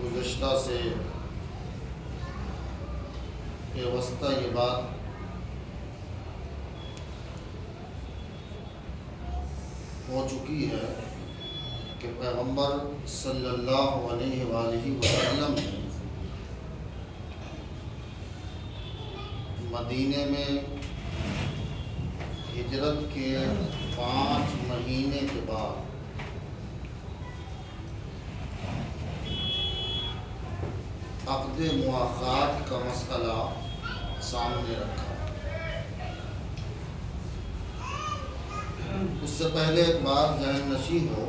گزشتہ سے وسطی یہ بات ہو چکی ہے کہ پیغمبر صلی اللہ علیہ وآلہ وسلم نے مدینے میں ہجرت کے 5 مہینے کے بعد عقد مواخات کا مسئلہ سامنے رکھا۔ اس سے پہلے ایک بات ذہن نشین ہو،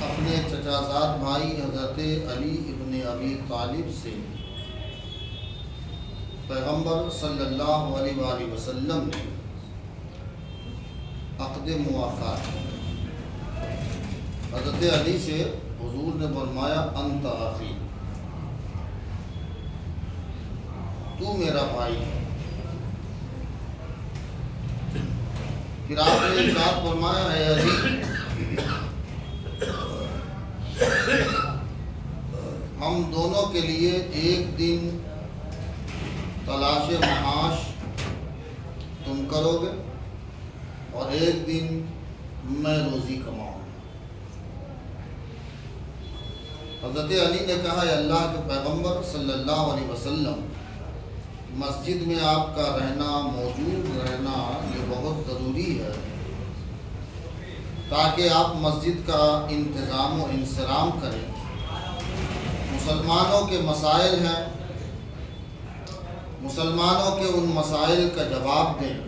اپنے چچا زاد بھائی حضرت علی ابن ابی طالب سے پیغمبر صلی اللہ علیہ وآلہ وسلم نے عقد مواخات، حضرت علی سے حضور نے فرمایا انت اخی، تو میرا بھائی ہے۔ پھر آپ نے ارشاد فرمایا ہے علی، ہم دونوں کے لیے ایک دن تلاش معاش تم کرو گے اور ایک دن میں روزی کماؤں گا۔ حضرت علی نے کہا اے اللہ کے پیغمبر صلی اللہ علیہ وسلم، مسجد میں آپ کا رہنا، موجود رہنا یہ بہت ضروری ہے تاکہ آپ مسجد کا انتظام و انصرام کریں، مسلمانوں کے مسائل ہیں، مسلمانوں کے ان مسائل کا جواب دیں،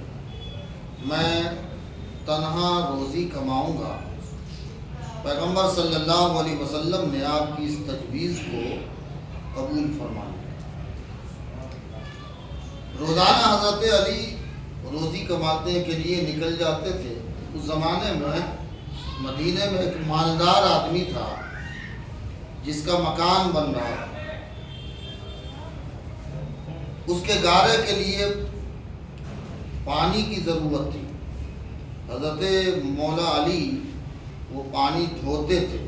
میں تنہا روزی کماؤں گا۔ پیغمبر صلی اللہ علیہ وسلم نے آپ کی اس تجویز کو قبول فرمایا۔ روزانہ حضرت علی روزی کمانے کے لیے نکل جاتے تھے۔ اس زمانے میں مدینے میں ایک مالدار آدمی تھا جس کا مکان بن رہا تھا، اس کے گارے کے لیے پانی کی ضرورت تھی۔ حضرت مولا علی وہ پانی دھوتے تھے۔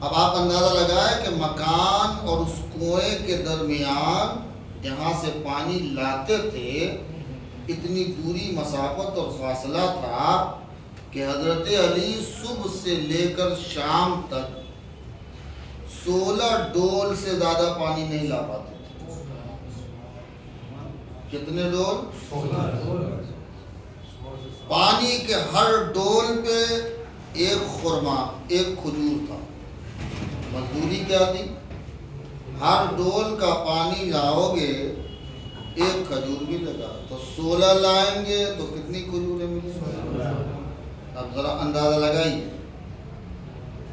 اب آپ اندازہ لگائیں کہ مکان اور اس کنویں کے درمیان جہاں سے پانی لاتے تھے اتنی دوری، مسافت اور فاصلہ تھا کہ حضرت علی صبح سے لے کر شام تک 16 ڈول سے زیادہ پانی نہیں لا پاتے تھے۔ کتنے ڈول؟ 16۔ پانی کے ہر ڈول پہ ایک خرما، ایک کھجور تھا۔ مزدوری کیا تھی؟ ہر ڈول کا پانی لاؤ گے ایک کھجور بھی لگا، تو 16 لائیں گے تو کتنی کھجوریں ملیں گی؟ اب ذرا اندازہ لگائیے۔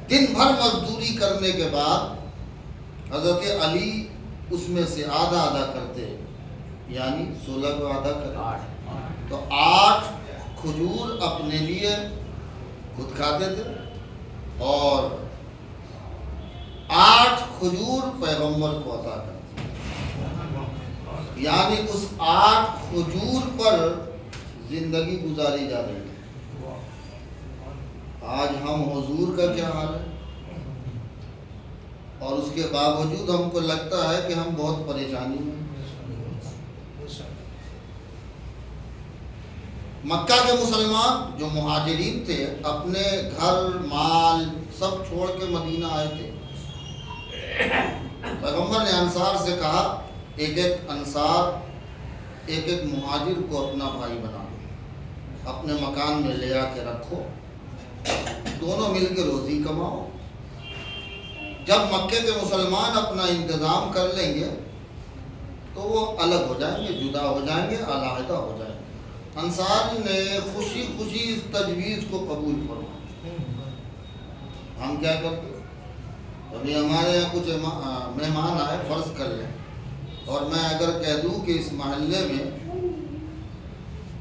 دن بھر مزدوری کرنے کے بعد حضرت علی اس میں سے آدھا آدھا کرتے، یعنی 16 کو آدھا کرتے تو 8 کھجور اپنے لیے خود کھاتے تھے اور 8 کھجور پیغمبر کو عطا کرتے، یعنی اس 8 کھجور پر زندگی گزاری جا رہی ہے۔ آج ہم حضور کا کیا حال ہے؟ اور اس کے باوجود ہم کو لگتا ہے کہ ہم بہت پریشانی میں۔ مکہ کے مسلمان جو مہاجرین تھے اپنے گھر مال سب چھوڑ کے مدینہ آئے تھے۔ پیغمبر نے انصار سے کہا ایک ایک انصار، ایک ایک مہاجر کو اپنا بھائی بنا لو، اپنے مکان میں لے آ کے رکھو، دونوں مل کے روزی کماؤ۔ جب مکے کے مسلمان اپنا انتظام کر لیں گے تو وہ الگ ہو جائیں گے، جدا ہو جائیں گے، علیحدہ ہو جائیں گے۔ انصار نے خوشی خوشی اس تجویز کو قبول فرمایا۔ ہم کیا کرتے؟ ابھی ہمارے یہاں کچھ مہمان آئے، فرض کر لیں، اور میں اگر کہہ دوں کہ اس محلے میں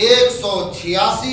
186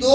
2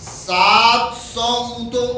700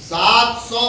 700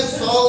100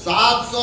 700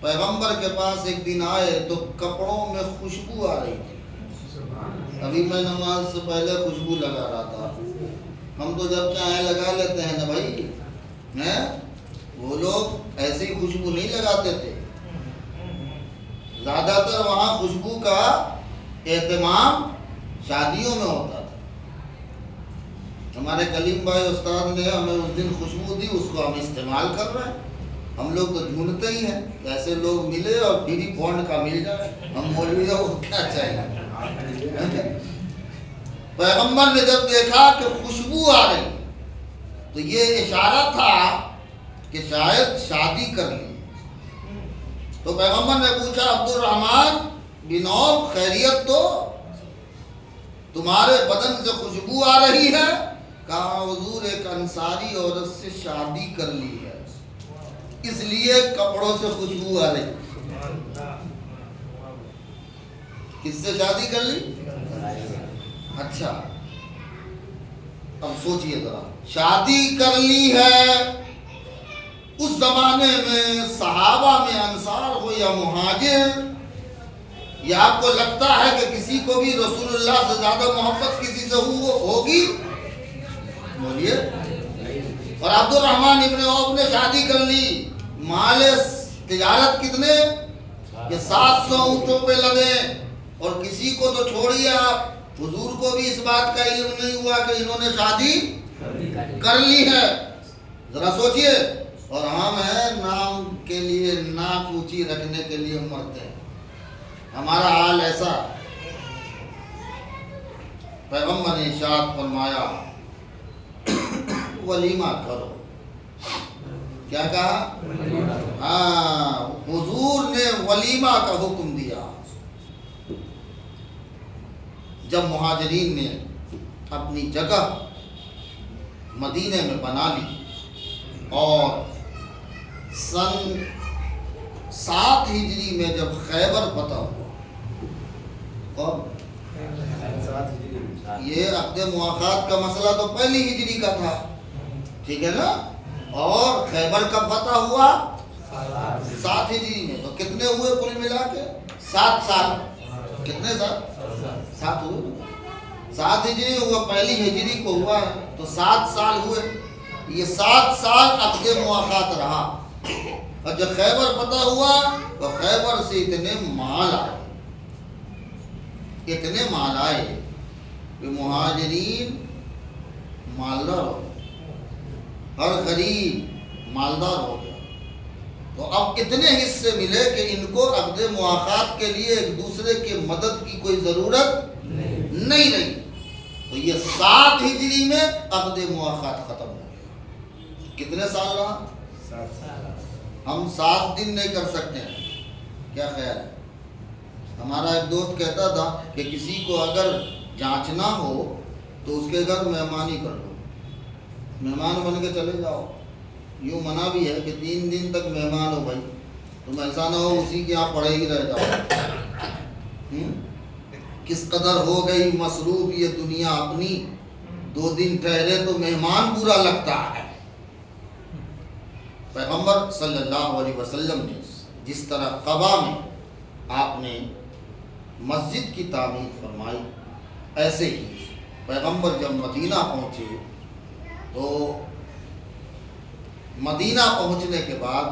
پیغمبر کے پاس ایک دن آئے تو کپڑوں میں خوشبو آ رہی تھی. ابھی میں نماز سے پہلے خوشبو لگا رہا تھا. ہم تو جب چاہیں لگا لیتے ہیں نا بھائی، وہ لوگ ایسی خوشبو نہیں لگاتے تھے. زیادہ تر وہاں خوشبو کا اہتمام شادیوں میں ہوتا تھا. ہمارے کلیم بھائی استاد نے ہمیں اس دن خوشبو دی، اس کو ہم استعمال کر رہے ہیں. ہم لوگ تو ڈھونڈتے ہی ہیں کہ ایسے لوگ ملے اور فری بانڈ کا مل جائے. ہم مولوی کو کیا چاہیے. پیغمبر نے جب دیکھا کہ خوشبو آ رہی تو یہ اشارہ تھا کہ شاید شادی کر لی. تو پیغمبر نے پوچھا عبد الرحمن بن عوف خیریت تو؟ تمہارے بدن سے خوشبو آ رہی ہے. کہا حضور ایک انصاری عورت سے شادی کر لی ہے اس لیے کپڑوں سے خوشبو آ رہی. کس سے شادی کر لی؟ اچھا اب سوچئے ذرا، شادی کر لی ہے. اس زمانے میں صحابہ میں انصار ہو یا مہاجر، یا آپ کو لگتا ہے کہ کسی کو بھی رسول اللہ سے زیادہ محبت کسی سے ہوگی؟ بولیے. اور عبد الرحمن ابن عوف نے شادی کر لی. مال تجارت کتنے کہ 700 اونٹوں پہ لدے. اور کسی کو تو چھوڑیے آپ، حضور کو بھی اس بات کا علم نہیں ہوا کہ انہوں نے شادی کر لی ہے. ذرا سوچئے. اور ہم ہیں نام کے لیے ناک اونچی رکھنے کے لیے مرتے ہیں. ہمارا حال ایسا. پیغمبر نے ارشاد فرمایا ولیمہ کرو. کیا کہا؟ ہاں، حضور نے ولیمہ کا حکم دیا. جب مہاجرین نے اپنی جگہ مدینے میں بنا لی اور سن 7 ہجری میں جب خیبر فتح ہوا، اور یہ عقد مواخات کا مسئلہ تو پہلی ہجری کا تھا، ٹھیک ہے نا. اور خیبر کا فتح ہوا 7 ہجری میں. تو کتنے ہوئے کل ملا کے؟ 7 سال. کتنے سال؟ 7 ہوئے. 7 ہجری ہوا، پہلی ہجری کو ہوا ہے تو 7 سال ہوئے. یہ 7 سال عقد مواخات رہا. اور جب خیبر فتح ہوا تو خیبر سے اتنے مال آئے کہ مہاجرین مالدار ہو گئے، ہر غریب مالدار ہو گیا. تو اب اتنے حصے ملے کہ ان کو عقد مواخات کے لیے ایک دوسرے کے مدد کی کوئی ضرورت نہیں رہی. تو یہ 7 ہجری میں عقد مواخات ختم ہو گیا. کتنے سال رہا؟ 7 سال. ہم 7 دن نہیں کر سکتے ہیں. کیا خیال ہے؟ ہمارا ایک دوست کہتا تھا کہ کسی کو اگر جانچنا ہو تو اس کے گھر مہمانی کر لو، مہمان بن کے چلے جاؤ. یوں منع بھی ہے کہ 3 دن تک مہمان ہو بھائی، تم ایسا نہ ہو اسی کے یہاں پڑے ہی رہ جاؤ. کس قدر ہو گئی مصروف یہ دنیا اپنی، 2 دن ٹھہرے تو مہمان برا لگتا ہے. پیغمبر صلی اللہ علیہ وسلم نے جس طرح قبا میں آپ نے مسجد کی تعمیر فرمائی، ایسے ہی پیغمبر جب مدینہ پہنچے تو مدینہ پہنچنے کے بعد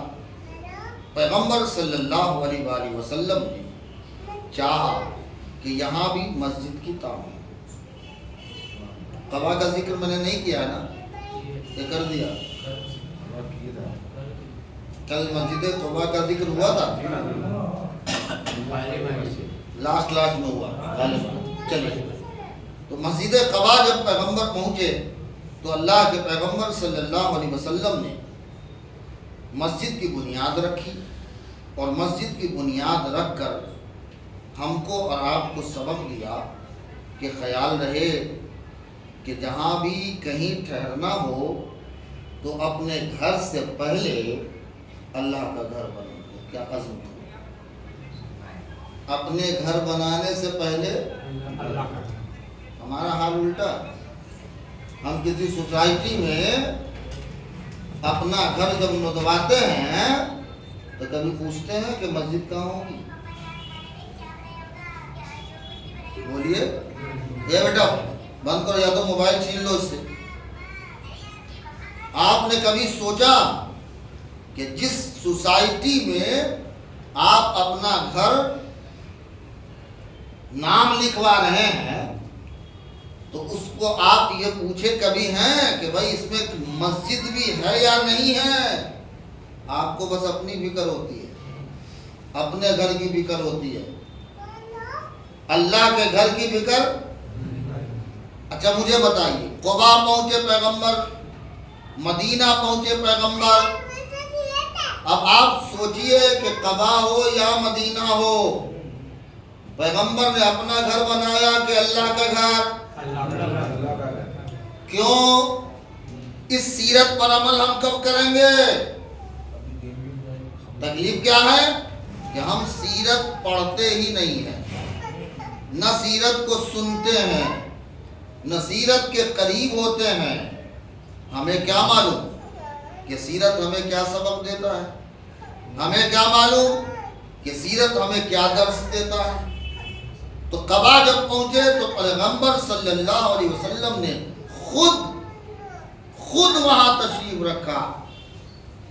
پیغمبر صلی اللہ علیہ وآلہ وسلم نے چاہا کہ یہاں بھی مسجد کی تعمیر. قبا کا ذکر میں نے نہیں کیا نا، یہ کر دیا. کل مسجد قبا کا ذکر ہوا تھا، لاسٹ میں ہوا. چلیے، تو مسجد قبا جب پیغمبر پہنچے تو اللہ کے پیغمبر صلی اللہ علیہ وسلم نے مسجد کی بنیاد رکھی، اور مسجد کی بنیاد رکھ کر ہم کو اور آپ کو سبق دیا کہ خیال رہے کہ جہاں بھی کہیں ٹھہرنا ہو تو اپنے گھر سے پہلے اللہ کا گھر بنے. کیا عزم ہے؟ اپنے گھر بنانے سے پہلے اللہ کا. ہمارا حال الٹا. ہم کسی سوسائٹی میں اپنا گھر جب ندواتے ہیں تو کبھی پوچھتے ہیں کہ مسجد کہاں ہوگی؟ بولیے، یہ بیٹا بند کرو، یا تو موبائل چھین لو اس سے۔ آپ نے کبھی سوچا کہ جس سوسائٹی میں آپ اپنا گھر نام لکھوا رہے ہیں تو اس کو آپ یہ پوچھے کبھی ہیں کہ بھائی اس میں مسجد بھی ہے یا نہیں ہے؟ آپ کو بس اپنی فکر ہوتی ہے، اپنے گھر کی فکر ہوتی ہے، اللہ کے گھر کی فکر۔ اچھا مجھے بتائیے، قبا پہنچے پیغمبر، مدینہ پہنچے پیغمبر، اب آپ سوچئے کہ قبا ہو یا مدینہ ہو، پیغمبر نے اپنا گھر بنایا کہ اللہ کا گھر؟ کیوں؟ اس سیرت پر عمل ہم کب کریں گے؟ تکلیف کیا ہے کہ ہم سیرت پڑھتے ہی نہیں ہیں، نہ سیرت کو سنتے ہیں، نہ سیرت کے قریب ہوتے ہیں۔ ہمیں کیا معلوم کہ سیرت ہمیں کیا سبق دیتا ہے؟ ہمیں کیا معلوم کہ سیرت ہمیں کیا درس دیتا ہے؟ تو قبا جب پہنچے تو پیغمبر صلی اللہ علیہ وسلم نے خود وہاں تشریف رکھا،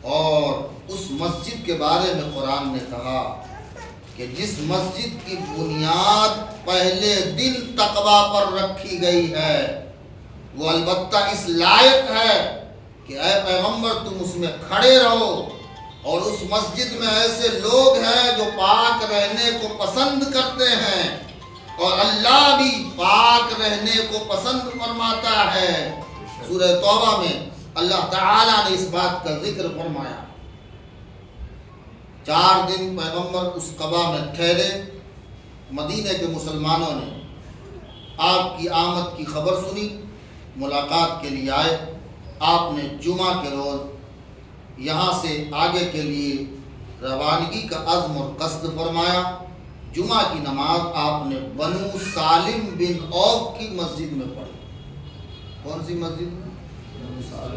اور اس مسجد کے بارے میں قرآن نے کہا کہ جس مسجد کی بنیاد پہلے دن تقویٰ پر رکھی گئی ہے وہ البتہ اس لائق ہے کہ اے پیغمبر تم اس میں کھڑے رہو، اور اس مسجد میں ایسے لوگ ہیں جو پاک رہنے کو پسند کرتے ہیں، اور اللہ بھی پاک رہنے کو پسند فرماتا ہے۔ سورہ توبہ میں اللہ تعالیٰ نے اس بات کا ذکر فرمایا۔ 4 دن پیغمبر اس قبا میں ٹھہرے، مدینہ کے مسلمانوں نے آپ کی آمد کی خبر سنی، ملاقات کے لیے آئے۔ آپ نے جمعہ کے روز یہاں سے آگے کے لیے روانگی کا عزم اور قصد فرمایا۔ جمعہ کی نماز آپ نے بنو سالم بن عوف کی مسجد میں پڑھی۔ کون سی مسجد میں؟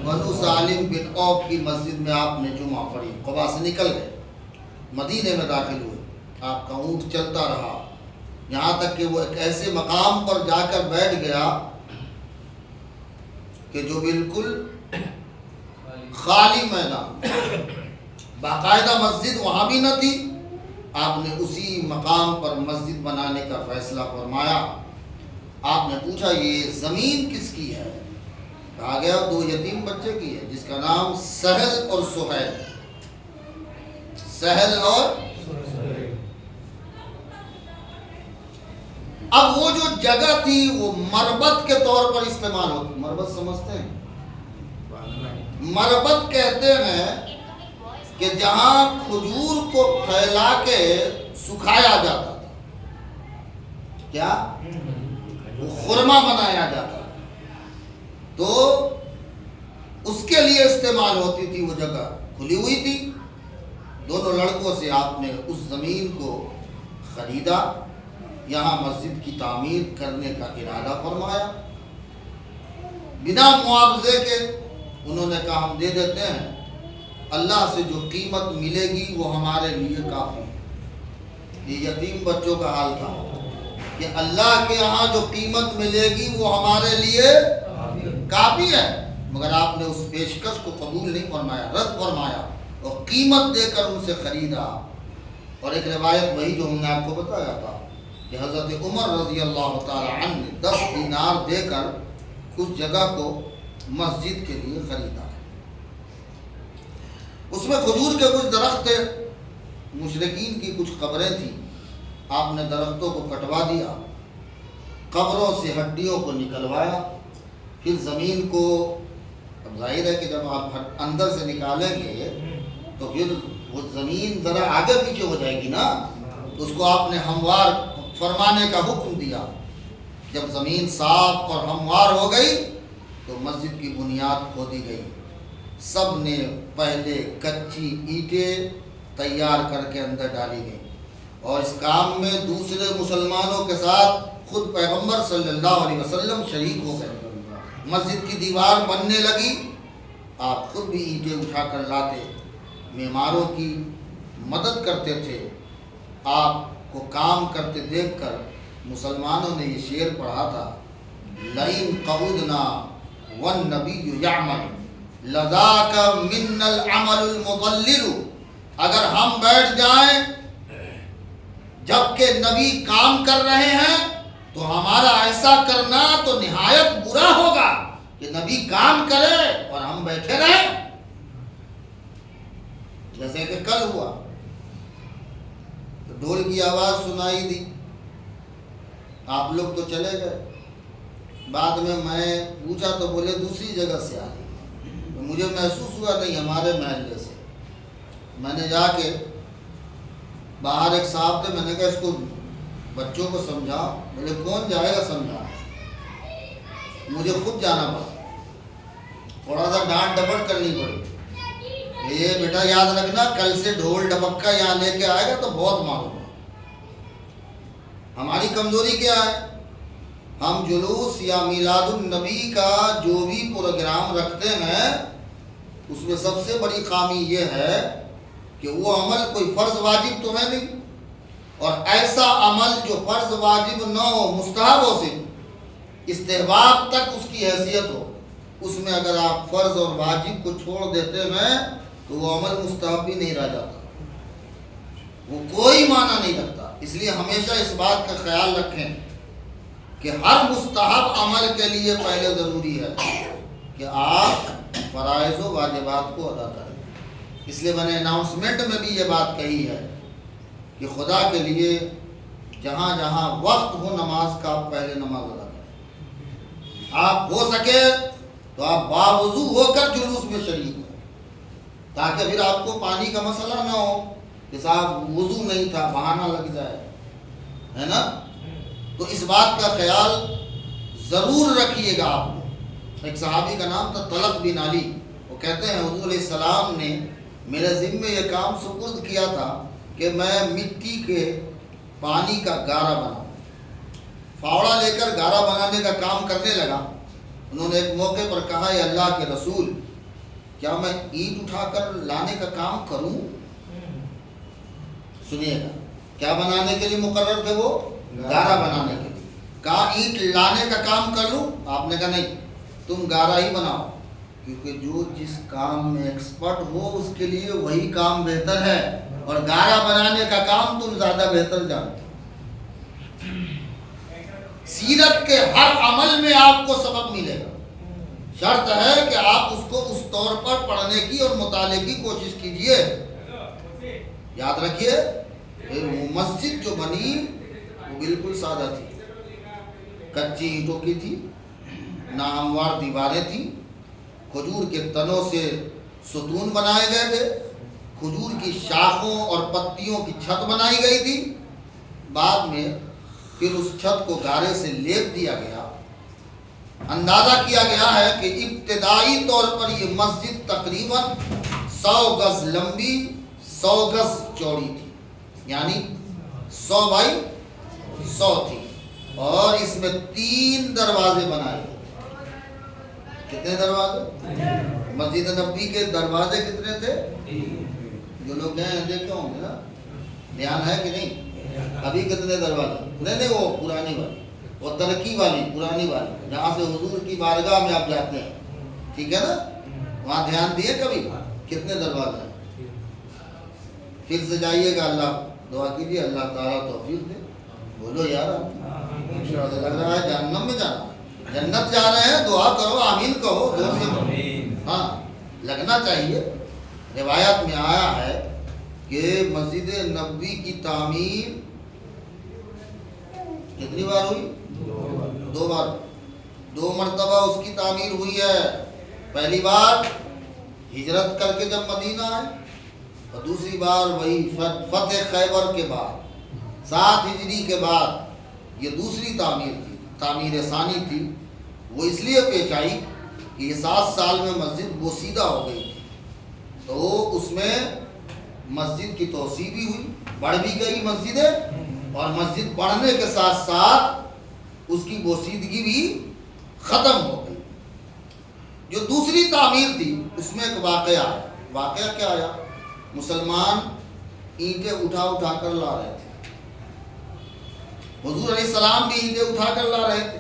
بنو سالم بن عوف کی مسجد میں آپ نے جمعہ پڑھی۔ قبا سے نکل گئے، مدینے میں داخل ہوئے، آپ کا اونٹ چلتا رہا، یہاں تک کہ وہ ایک ایسے مقام پر جا کر بیٹھ گیا کہ جو بالکل خالی میدان، باقاعدہ مسجد وہاں بھی نہ تھی۔ آپ نے اسی مقام پر مسجد بنانے کا فیصلہ فرمایا۔ آپ نے پوچھا یہ زمین کس کی ہے؟ کہا گیا 2 یتیم بچے کی ہے، جس کا نام سہل اور سہیل، سہل اور اب وہ جو جگہ تھی وہ مربت کے طور پر استعمال ہوتی۔ مربت سمجھتے ہیں؟ مربت کہتے ہیں کہ جہاں کھجور کو پھیلا کے سکھایا جاتا تھا، کیا وہ خرما بنایا جاتا تھا، تو اس کے لیے استعمال ہوتی تھی۔ وہ جگہ کھلی ہوئی تھی۔ دونوں لڑکوں سے آپ نے اس زمین کو خریدا، یہاں مسجد کی تعمیر کرنے کا ارادہ فرمایا۔ بنا معاوضے کے انہوں نے کہا ہم دے دیتے ہیں، اللہ سے جو قیمت ملے گی وہ ہمارے لیے کافی ہے۔ یہ یتیم بچوں کا حال تھا کہ اللہ کے ہاں جو قیمت ملے گی وہ ہمارے لیے کافی ہے، مگر آپ نے اس پیشکش کو قبول نہیں فرمایا، رد فرمایا، اور قیمت دے کر ان سے خریدا۔ اور ایک روایت وہی جو ہم نے آپ کو بتایا تھا کہ حضرت عمر رضی اللہ تعالی عنہ نے 10 دینار دے کر اس جگہ کو مسجد کے لیے خریدا۔ اس میں کھجور کے کچھ درخت تھے، مشرکین کی کچھ قبریں تھیں، آپ نے درختوں کو کٹوا دیا، قبروں سے ہڈیوں کو نکلوایا، پھر زمین کو، اب ظاہر ہے کہ جب آپ اندر سے نکالیں گے تو پھر وہ زمین ذرا آگے پیچھے ہو جائے گی نا، اس کو آپ نے ہموار فرمانے کا حکم دیا۔ جب زمین صاف اور ہموار ہو گئی تو مسجد کی بنیاد کھودی گئی۔ سب نے پہلے کچی اینٹیں تیار کر کے اندر ڈالی گئی، اور اس کام میں دوسرے مسلمانوں کے ساتھ خود پیغمبر صلی اللہ علیہ وسلم شریک ہو گئے۔ مسجد کی دیوار بننے لگی، آپ خود بھی اینٹیں اٹھا کر لاتے، معماروں کی مدد کرتے تھے، آپ کو کام کرتے دیکھ کر مسلمانوں نے یہ شعر پڑھا تھا، لئن قعدنا والنبی یعمل لذاک من العمل المضلل، اگر ہم بیٹھ جائیں جبکہ نبی کام کر رہے ہیں تو ہمارا ایسا کرنا تو نہایت برا ہوگا کہ نبی کام کرے اور ہم بیٹھے رہیں، جیسے کہ کل ہوا تو ڈھول کی آواز سنائی دی، آپ لوگ تو چلے گئے، بعد میں پوچھا تو بولے دوسری جگہ سے آ رہی، مجھے محسوس ہوا نہیں ہمارے محلے سے، میں نے جا کے باہر ایک صاحب تھے، میں نے کہا اس کو بچوں کو سمجھا، بولے کون جائے گا سمجھا، مجھے خود جانا پڑا، تھوڑا سا ڈانٹ ڈپٹ کرنی پڑی، یہ بیٹا یاد رکھنا کل سے ڈھول ڈبکا یہاں لے کے آئے گا تو بہت معلوم ہے۔ ہماری کمزوری کیا ہے؟ ہم جلوس یا میلاد النبی کا جو بھی پروگرام رکھتے ہیں اس میں سب سے بڑی خامی یہ ہے کہ وہ عمل کوئی فرض واجب تو ہے نہیں، اور ایسا عمل جو فرض واجب نہ ہو، مستحب ہو، صرف استحباب تک اس کی حیثیت ہو، اس میں اگر آپ فرض اور واجب کو چھوڑ دیتے ہیں تو وہ عمل مستحب بھی نہیں رہ جاتا، وہ کوئی معنی نہیں رکھتا۔ اس لیے ہمیشہ اس بات کا خیال رکھیں کہ ہر مستحب عمل کے لیے پہلے ضروری ہے کہ آپ فرائض و واجبات کو ادا کریں۔ اس لیے میں نے اناؤنسمنٹ میں بھی یہ بات کہی ہے کہ خدا کے لیے جہاں جہاں وقت ہو نماز کا آپ پہلے نماز ادا کریں، آپ ہو سکے تو آپ باوضو ہو کر جلوس میں شریک ہوں، تاکہ پھر آپ کو پانی کا مسئلہ نہ ہو کہ صاحب وضو نہیں تھا، بہانہ لگ جائے، ہے نا؟ تو اس بات کا خیال ضرور رکھیے گا آپ لوگ۔ ایک صحابی کا نام تھا طلق بن علی، وہ کہتے ہیں حضور علیہ السلام نے میرے ذمے یہ کام سپرد کیا تھا کہ میں مٹی کے پانی کا گارا بناؤں، فاوڑا لے کر گارا بنانے کا کام کرنے لگا۔ انہوں نے ایک موقع پر کہا، اے اللہ کے رسول، کیا میں اینٹ اٹھا کر لانے کا کام کروں؟ سنیے گا، کیا بنانے کے لیے مقرر تھے وہ؟ گارا بنانے کے لیے۔ کہا اینٹ لانے کا کام کر لوں؟ آپ نے کہا نہیں، تم گارا ہی بناؤ، کیونکہ جو جس کام میں ایکسپرٹ ہو اس کے لیے وہی کام بہتر ہے، اور گارا بنانے کا کام تم زیادہ بہتر جانتے ہو۔ سیرت کے ہر عمل میں آپ کو سبق ملے گا، شرط ہے کہ آپ اس کو اس طور پر پڑھنے کی اور مطالعے کی کوشش کیجئے۔ یاد رکھیے مسجد جو بنی وہ بالکل سادہ تھی، کچی اینٹوں کی تھی، ناہموار دیواریں تھیں، کھجور کے تنوں سے ستون بنائے گئے تھے، کھجور کی شاخوں اور پتیوں کی چھت بنائی گئی تھی، بعد میں پھر اس چھت کو گارے سے لیپ دیا گیا۔ اندازہ کیا گیا ہے کہ ابتدائی طور پر یہ مسجد تقریباً 100 گز لمبی 100 گز چوڑی تھی، یعنی 100 بائی 100 تھی، اور اس میں 3 دروازے بنائے گئے۔ کتنے دروازے؟ مسجد نبوی کے دروازے کتنے تھے؟ جو لوگ گئے ہیں دیکھتے ہوں گے نا، دھیان ہے کہ نہیں؟ ابھی کتنے دروازے؟ نہیں وہ پرانی والی، وہ ترقی والی پرانی والی، جہاں سے حضور کی بارگاہ میں آپ جاتے ہیں، ٹھیک ہے نا؟ وہاں دھیان دیے کبھی کتنے دروازے ہیں؟ پھر سے جائیے گا، اللہ دعا کیجیے اللہ تعالیٰ توفیق دے۔ بولو یار، لگ رہا ہے جہنم میں جانا، جنت جا رہے ہیں، دعا کرو، آمین کہو، زور سے کہو، ہاں لگنا چاہیے۔ روایت میں آیا ہے کہ مسجد نبوی کی تعمیر کتنی بار ہوئی؟ 2 بار، 2 مرتبہ اس کی تعمیر ہوئی ہے۔ پہلی بار ہجرت کر کے جب مدینہ آئے، اور دوسری بار وہی فتح خیبر کے بعد 7 ہجری کے بعد یہ دوسری تعمیر تھی، تعمیر ثانی تھی۔ وہ اس لیے پیش آئی کہ یہ 7 سال میں مسجد بوسیدہ ہو گئی تھی، تو اس میں مسجد کی توسیع بھی ہوئی، بڑھ بھی گئی مسجدیں، اور مسجد بڑھنے کے ساتھ ساتھ اس کی بوسیدگی بھی ختم ہو گئی۔ جو دوسری تعمیر تھی اس میں ایک واقعہ آیا۔ واقعہ کیا آیا؟ مسلمان اینٹیں اٹھا اٹھا کر لا رہے تھے. حضور علیہ السلام بھی اینٹیں اٹھا کر لا رہے تھے.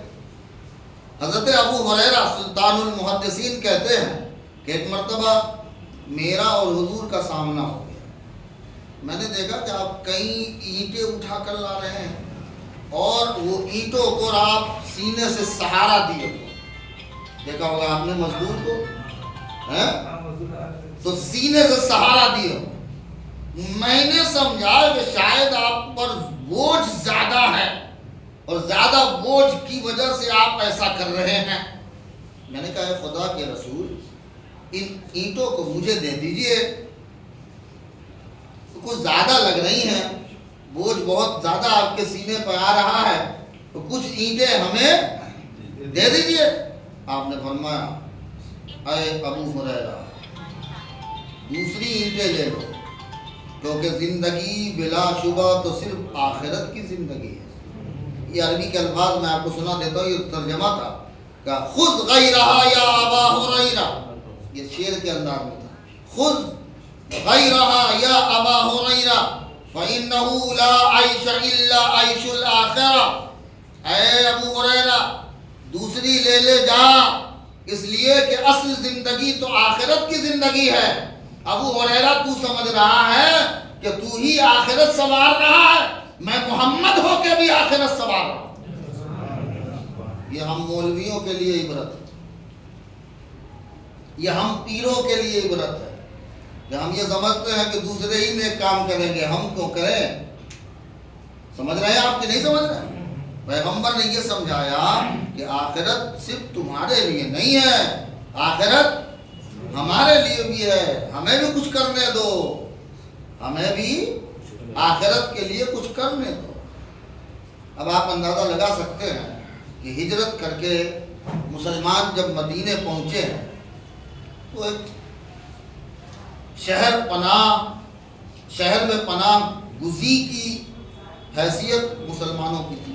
حضرت ابو ہریرہ سلطان المحدثین کہتے ہیں کہ ایک مرتبہ میرا اور حضور کا سامنا ہو گیا. میں نے دیکھا کہ آپ کئی اینٹیں اٹھا کر لا رہے ہیں اور وہ اینٹوں کو آپ سینے سے سہارا دیے ہوئے. دیکھا ہوگا آپ نے مزدور کو تو سینے سے سہارا دیے. میں نے سمجھا کہ شاید آپ پر بوجھ زیادہ ہے اور زیادہ بوجھ کی وجہ سے آپ ایسا کر رہے ہیں. میں نے کہا خدا کے رسول ان اینٹوں کو مجھے دے دیجئے, کچھ زیادہ لگ رہی ہیں, بوجھ بہت زیادہ آپ کے سینے پر آ رہا ہے, تو کچھ اینٹیں ہمیں دے دیجئے. آپ نے فرمایا اے ابو ہریرہ دوسری اینٹیں لے لو, کیونکہ زندگی بلا شبہ تو صرف آخرت کی زندگی ہے. یہ عربی کے الفاظ میں آپ کو سنا دیتا ہوں, یہ ترجمہ تھا کہ خذ غیرہا یا ابا ہریرہ, یہ شعر کے انداز میں تھا. خذ غیرہا یا ابا ہریرہ فإنہ لا عیش الا عیش الآخرہ. اے ابو ہریرہ دوسری لے لے جا, اس لیے کہ اصل زندگی تو آخرت کی زندگی ہے. ابو ہریرہ تو سمجھ رہا ہے کہ تو ہی آخرت سنوار رہا ہے, میں محمد ہو کے بھی آخرت سنوار رہا ہوں. یہ ہم مولویوں کے لیے عبرت ہے, یہ ہم پیروں کے لیے عبرت ہے کہ ہم یہ سمجھتے ہیں کہ دوسرے ہی نیک کام کریں گے, ہم کیوں کریں. سمجھ رہے ہیں آپ کہ نہیں سمجھ رہے ہیں؟ پیغمبر نے یہ سمجھایا کہ آخرت صرف تمہارے لیے نہیں ہے, آخرت ہمارے لیے بھی ہے, ہمیں بھی کچھ کرنے دو, ہمیں بھی آخرت کے لیے کچھ کرنے دو. اب آپ اندازہ لگا سکتے ہیں کہ ہجرت کر کے مسلمان جب مدینے پہنچے ہیں تو ایک شہر میں پناہ گزی کی حیثیت مسلمانوں کی تھی.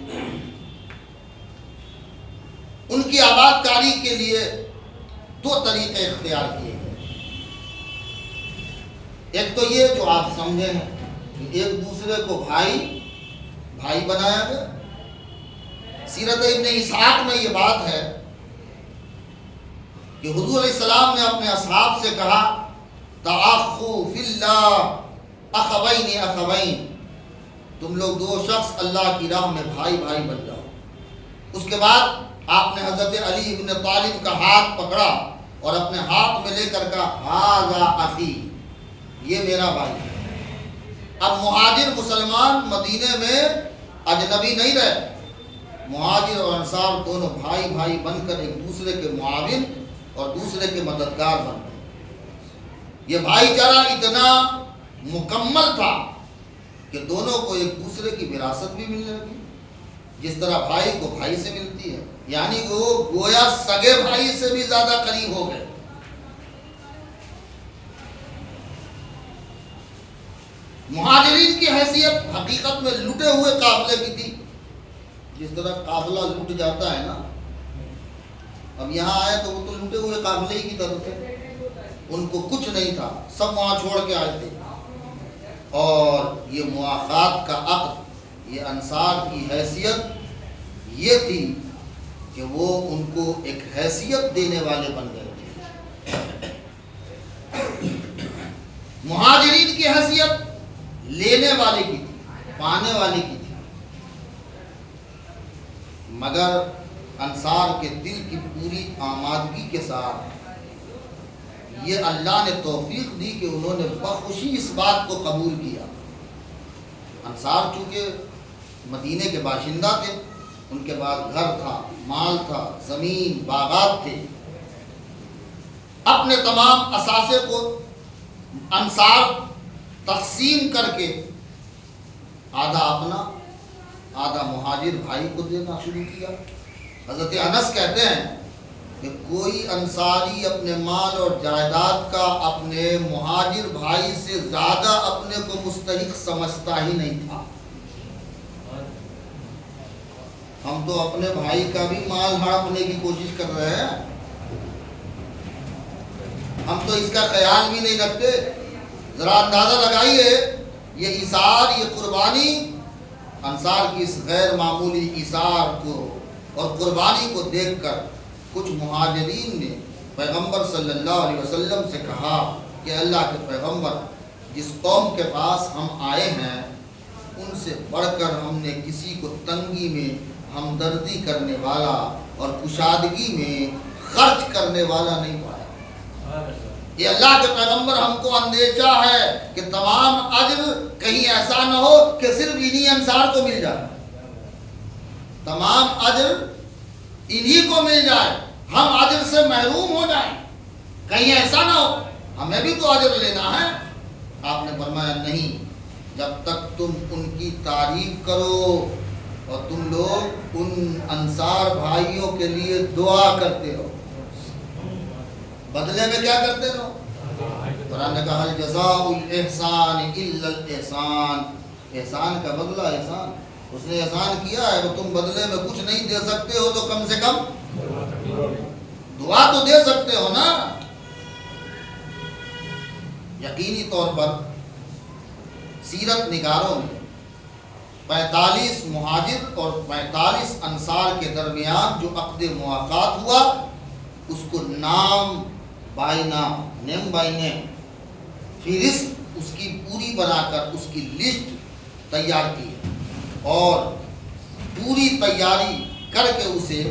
ان کی آباد کاری کے لیے دو طریقے اختیار کیے گئے. ایک تو یہ جو آپ سمجھے ہیں کہ ایک دوسرے کو بھائی بنایا گیا. سیرت ابن اسحاق میں یہ بات ہے کہ حضور علیہ السلام نے اپنے اصحاب سے کہا تآخوا فی اللہ اخوین, تم لوگ دو شخص اللہ کی راہ میں بھائی بن جاؤ. اس کے بعد آپ نے حضرت علی ابن طالب کا ہاتھ پکڑا اور اپنے ہاتھ میں لے کر کہا ھذا اخی, یہ میرا بھائی ہے. اب مہاجر مسلمان مدینے میں اجنبی نہیں رہے, مہاجر اور انصار دونوں بھائی بن کر ایک دوسرے کے معاون اور دوسرے کے مددگار بن گئے. یہ بھائی چارہ اتنا مکمل تھا کہ دونوں کو ایک دوسرے کی وراثت بھی ملنے لگی, جس طرح بھائی کو بھائی سے ملتی ہے, یعنی وہ گویا سگے بھائی سے بھی زیادہ قریب ہو گئے. مہاجرین کی حیثیت حقیقت میں لٹے ہوئے قافلے کی تھی. جس طرح قافلہ لٹ جاتا ہے نا, اب یہاں آئے تو وہ تو لٹے ہوئے قافلے ہی کی طرف تھے, ان کو کچھ نہیں تھا, سب وہاں چھوڑ کے آئے تھے. اور یہ مواخات کا عقد, یہ انصار کی حیثیت یہ تھی کہ وہ ان کو ایک حیثیت دینے والے بن گئے تھے. مہاجرین کی حیثیت لینے والے کی تھی, پانے والے کی تھی, مگر انصار کے دل کی پوری آمادگی کے ساتھ یہ اللہ نے توفیق دی کہ انہوں نے بخوشی اس بات کو قبول کیا. انصار چونکہ مدینے کے باشندہ تھے, ان کے پاس گھر تھا, مال تھا, زمین باغات تھے. اپنے تمام اثاثے کو انصار تقسیم کر کے آدھا اپنا آدھا مہاجر بھائی کو دینا شروع کیا. حضرت انس کہتے ہیں کہ کوئی انصاری اپنے مال اور جائیداد کا اپنے مہاجر بھائی سے زیادہ اپنے کو مستحق سمجھتا ہی نہیں تھا. ہم تو اپنے بھائی کا بھی مال ہڑپنے کی کوشش کر رہے ہیں, ہم تو اس کا خیال بھی نہیں رکھتے. ذرا اندازہ لگائیے یہ ایثار، یہ قربانی، انصار کی اس غیر معمولی ایثار کو اور قربانی کو دیکھ کر کچھ مہاجرین نے پیغمبر صلی اللہ علیہ وسلم سے کہا کہ اللہ کے پیغمبر، جس قوم کے پاس ہم آئے ہیں ان سے بڑھ کر ہم نے کسی کو تنگی میں ہمدردی کرنے والا اور کشادگی میں خرچ کرنے والا نہیں پایا۔ یہ اللہ کے پیغمبر، ہم کو اندیشہ ہے کہ تمام اجر کہیں ایسا نہ ہو کہ صرف انہی انصار کو مل جائے، تمام اجر انہی کو مل جائے، ہم اجر سے محروم ہو جائیں، کہیں ایسا نہ ہو، ہمیں بھی تو اجر لینا ہے۔ آپ نے فرمایا نہیں، جب تک تم ان کی تعریف کرو اور تم لوگ ان انصار بھائیوں کے لیے دعا کرتے ہو، بدلے میں کیا کرتے ہو؟ قرآن نے کہا الجزاء الاحسان الا الاحسان، احسان کا بدلہ احسان، اس نے احسان کیا ہے تو تم بدلے میں کچھ نہیں دے سکتے ہو تو کم سے کم دعا تو دے سکتے ہو نا۔ یقینی طور پر سیرت نگاروں نے 45 مہاجر اور 45 انصار کے درمیان جو عقد مواقات ہوا اس کو نام بائی نام، نیم بائی نیم، فہرست اس کی پوری بنا کر اس کی لسٹ تیار کی اور پوری تیاری کر کے اسے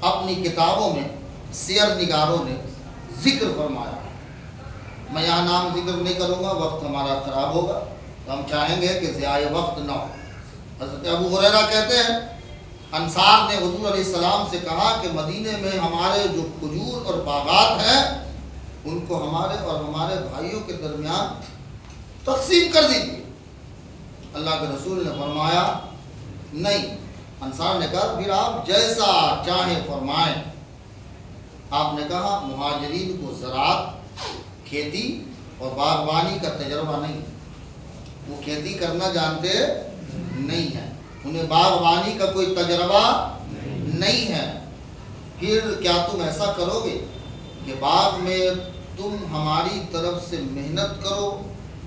اپنی کتابوں میں سیر نگاروں نے ذکر فرمایا۔ میں یہاں نام ذکر نہیں کروں گا، وقت ہمارا خراب ہوگا، تو ہم چاہیں گے کہ ضیاع وقت نہ ہو۔ حضرت ابو ہریرہ کہتے ہیں انصار نے حضور علیہ السلام سے کہا کہ مدینے میں ہمارے جو کھجور اور باغات ہیں ان کو ہمارے اور ہمارے بھائیوں کے درمیان تقسیم کر دیجیے۔ اللہ کے رسول نے فرمایا نہیں۔ انصار نے کہا پھر آپ جیسا چاہیں فرمائیں۔ آپ نے کہا مہاجرین کو زراعت، کھیتی اور باغبانی کا تجربہ نہیں، وہ کھیتی کرنا جانتے نہیں ہیں، انہیں باغبانی کا کوئی تجربہ نہیں ہے، پھر کیا تم ایسا کرو گے کہ باغ میں تم ہماری طرف سے محنت کرو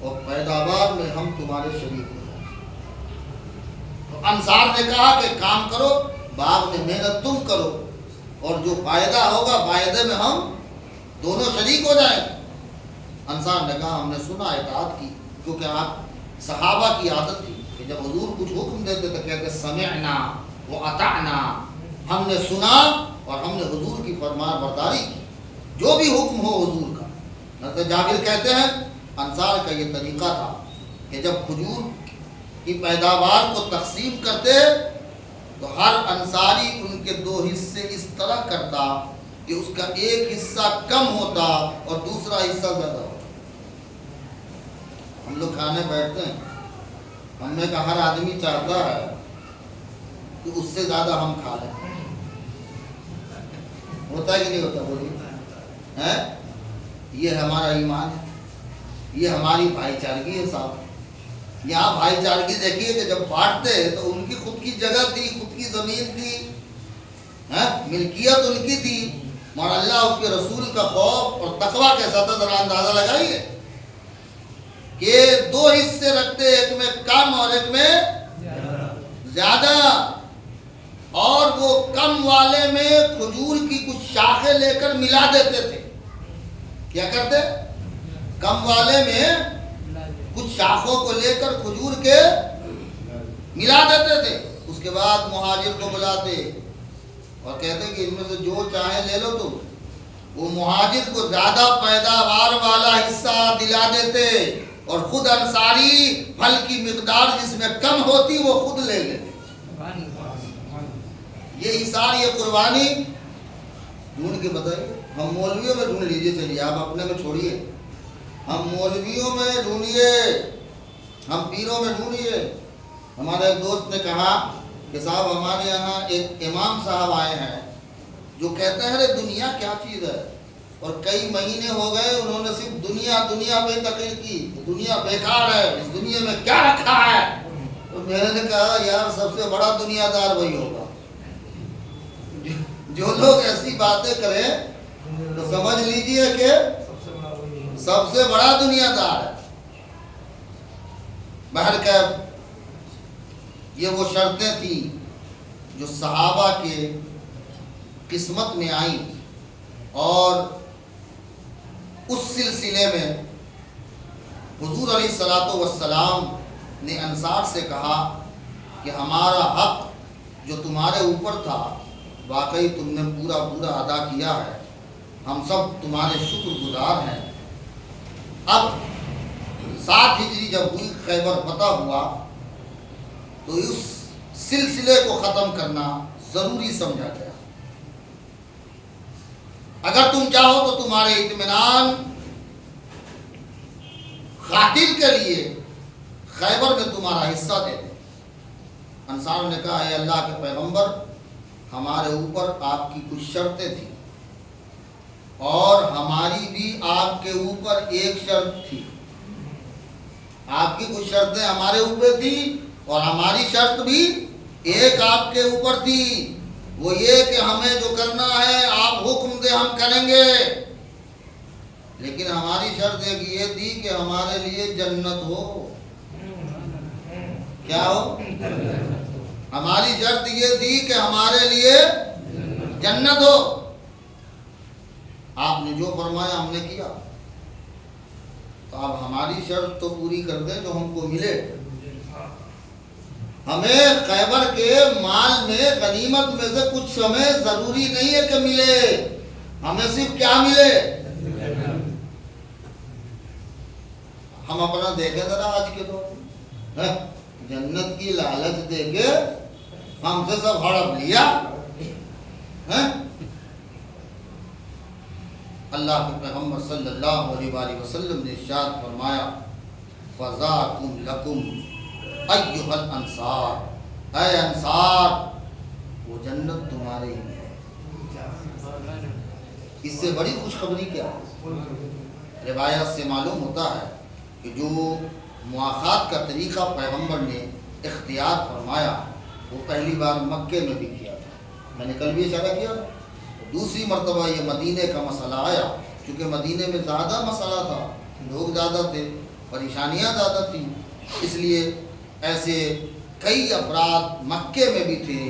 اور پیداوار میں ہم تمہارے شریک ہو جائیں؟ تو انصار نے کہا کہ کام کرو، باغ میں محنت تم کرو اور جو فائدہ ہوگا فائدے میں ہم دونوں شریک ہو جائیں گے۔ انصار نے کہا ہم نے سنا، اطاعت کی، کیونکہ آپ صحابہ کی عادت تھی کہ جب حضور کچھ حکم دیتے تو کہتے سمعنا و اطعنا، ہم نے سنا اور ہم نے حضور کی فرمان برداری کی، جو بھی حکم ہو حضور کا۔ حضرت جابر کہتے ہیں انصار کا یہ طریقہ تھا کہ جب کھجور کی پیداوار کو تقسیم کرتے تو ہر انصاری ان کے 2 حصے اس طرح کرتا کہ اس کا ایک حصہ کم ہوتا اور دوسرا حصہ زیادہ ہوتا۔ ہم لوگ کھانے بیٹھتے ہیں، ہم میں کا ہر آدمی چاہتا ہے کہ اس سے زیادہ ہم کھا لیں، ہوتا ہے کہ نہیں ہوتا؟ بولیے، یہ ہمارا ایمان ہے، یہ ہماری بھائی چارگی ہے صاحب۔ یہاں بھائی چارگی دیکھیے کہ جب بانٹتے تو ان کی خود کی جگہ تھی، خود کی زمین تھی، ملکیت ان کی تھی، مگر اللہ اس کے رسول کا خوف اور تقویٰ کیسا تھا ذرا اندازہ لگائیے کہ 2 حصے رکھتے، ایک میں کم اور ایک میں زیادہ، اور وہ کم والے میں کھجور کی کچھ شاخیں لے کر ملا دیتے تھے۔ کیا کرتے؟ کم والے میں کچھ شاخوں کو لے کر کھجور کے ملا دیتے تھے، اس کے بعد مہاجر کو بلاتے اور کہتے کہ ان میں سے جو چاہے لے لو تم۔ وہ مہاجر کو زیادہ پیداوار والا حصہ دلا دیتے اور خود انصاری پھل کی مقدار جس میں کم ہوتی وہ خود لے لیتے۔ یہ ایثار، یہ قربانی ڈھونڈ کے بتائیے، ہم مولویوں میں ڈھونڈ لیجیے، چلیے آپ اپنے میں چھوڑیے، ہم مولویوں میں ڈھونڈیے، ہم پیروں میں ڈھونڈیے۔ ہمارے ایک دوست نے کہا کہ صاحب ہمارے یہاں ایک امام صاحب آئے ہیں جو کہتے ہیں ارے دنیا کیا چیز ہے، اور کئی مہینے ہو گئے انہوں نے صرف دنیا پہ تقریر کی، دنیا بیکار ہے، اس دنیا میں کیا رکھا ہے۔ تو میں نے کہا یار سب سے بڑا دنیا دار وہی ہوگا، جو لوگ ایسی باتیں کریں تو سمجھ لیجئے کہ سب سے بڑا دنیا دار ہے۔ بہرکیف یہ وہ شرطیں تھیں جو صحابہ کے قسمت میں آئیں، اور اس سلسلے میں حضور علیہ الصلوۃ والسلام نے انصار سے کہا کہ ہمارا حق جو تمہارے اوپر تھا واقعی تم نے پورا ادا کیا ہے، ہم سب تمہارے شکر گزار ہیں۔ اب 7 ہجری جب ہوئی، خیبر فتح ہوا، تو اس سلسلے کو ختم کرنا ضروری سمجھا گیا۔ اگر تم چاہو تو تمہارے اطمینان خاطر کے لیے خیبر میں تمہارا حصہ دے دیں۔ انصار نے کہا اے اللہ کے پیغمبر، ہمارے اوپر آپ کی کچھ شرطیں تھیں، اور ہماری بھی آپ کے اوپر ایک شرط تھی۔ آپ کی کچھ شرطیں ہمارے اوپر تھی، اور ہماری شرط بھی ایک آپ کے اوپر تھی، وہ یہ کہ ہمیں جو کرنا ہے آپ حکم دے ہم کریں گے، لیکن ہماری شرط ایک یہ تھی کہ ہمارے لیے جنت ہو۔ کیا ہو؟ ہماری شرط یہ تھی کہ ہمارے لیے جنت ہو۔ آپ نے جو فرمایا ہم نے کیا، تو آپ ہماری شرط تو پوری کر دیں جو ہم کو ملے۔ ہمیں خیبر کے مال میں غنیمت میں سے کچھ ہمیں ضروری نہیں ہے کہ ملے، ہمیں صرف کیا ملے۔ ہم اپنا دیکھیں ذرا آج کے دور میں، جنت کی لالچ دے کے ہم سے سب ہڑپ لیا۔ اللہ کے پیغمبر صلی اللہ علیہ وآلہ وسلم نے ارشاد فرمایا فَذَاكُمْ لَكُمْ ایھا الانصار، اے انصار وہ جنت تمہارے ہی ہے۔ اس سے بڑی خوشخبری کیا ہے؟ روایت سے معلوم ہوتا ہے کہ جو مواخات کا طریقہ پیغمبر نے اختیار فرمایا وہ پہلی بار مکے میں بھی کیا تھا، میں نے کل بھی اشارہ کیا۔ دوسری مرتبہ یہ مدینے کا مسئلہ آیا، چونکہ مدینے میں زیادہ مسئلہ تھا، لوگ زیادہ تھے، پریشانیاں زیادہ تھیں، اس لیے ایسے کئی افراد مکے میں بھی تھے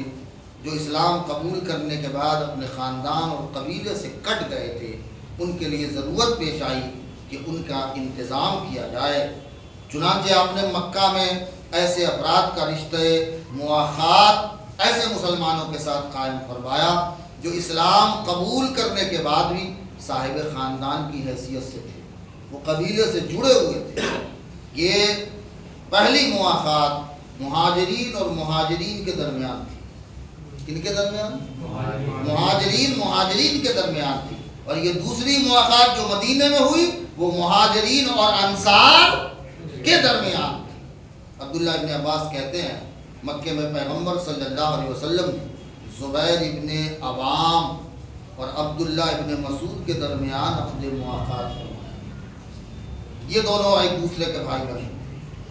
جو اسلام قبول کرنے کے بعد اپنے خاندان اور قبیلے سے کٹ گئے تھے، ان کے لیے ضرورت پیش آئی کہ ان کا انتظام کیا جائے۔ چنانچہ آپ نے مکہ میں ایسے افراد کا رشتہ مواخات ایسے مسلمانوں کے ساتھ قائم فرمایا جو اسلام قبول کرنے کے بعد بھی صاحب خاندان کی حیثیت سے تھے، وہ قبیلے سے جڑے ہوئے تھے۔ یہ پہلی مواخات مہاجرین اور مہاجرین کے درمیان تھی۔ کن کے درمیان؟ مہاجرین کے درمیان تھی۔ اور یہ دوسری مواخات جو مدینے میں ہوئی وہ مہاجرین اور انصار کے درمیان تھی۔ عبداللہ ابن عباس کہتے ہیں مکے میں پیغمبر صلی اللہ علیہ وسلم نے زبیر ابن عوام اور عبداللہ ابن مسعود کے درمیان عقد مواخات فرمایا۔ یہ دونوں ایک دوسرے کے بھائی بنے۔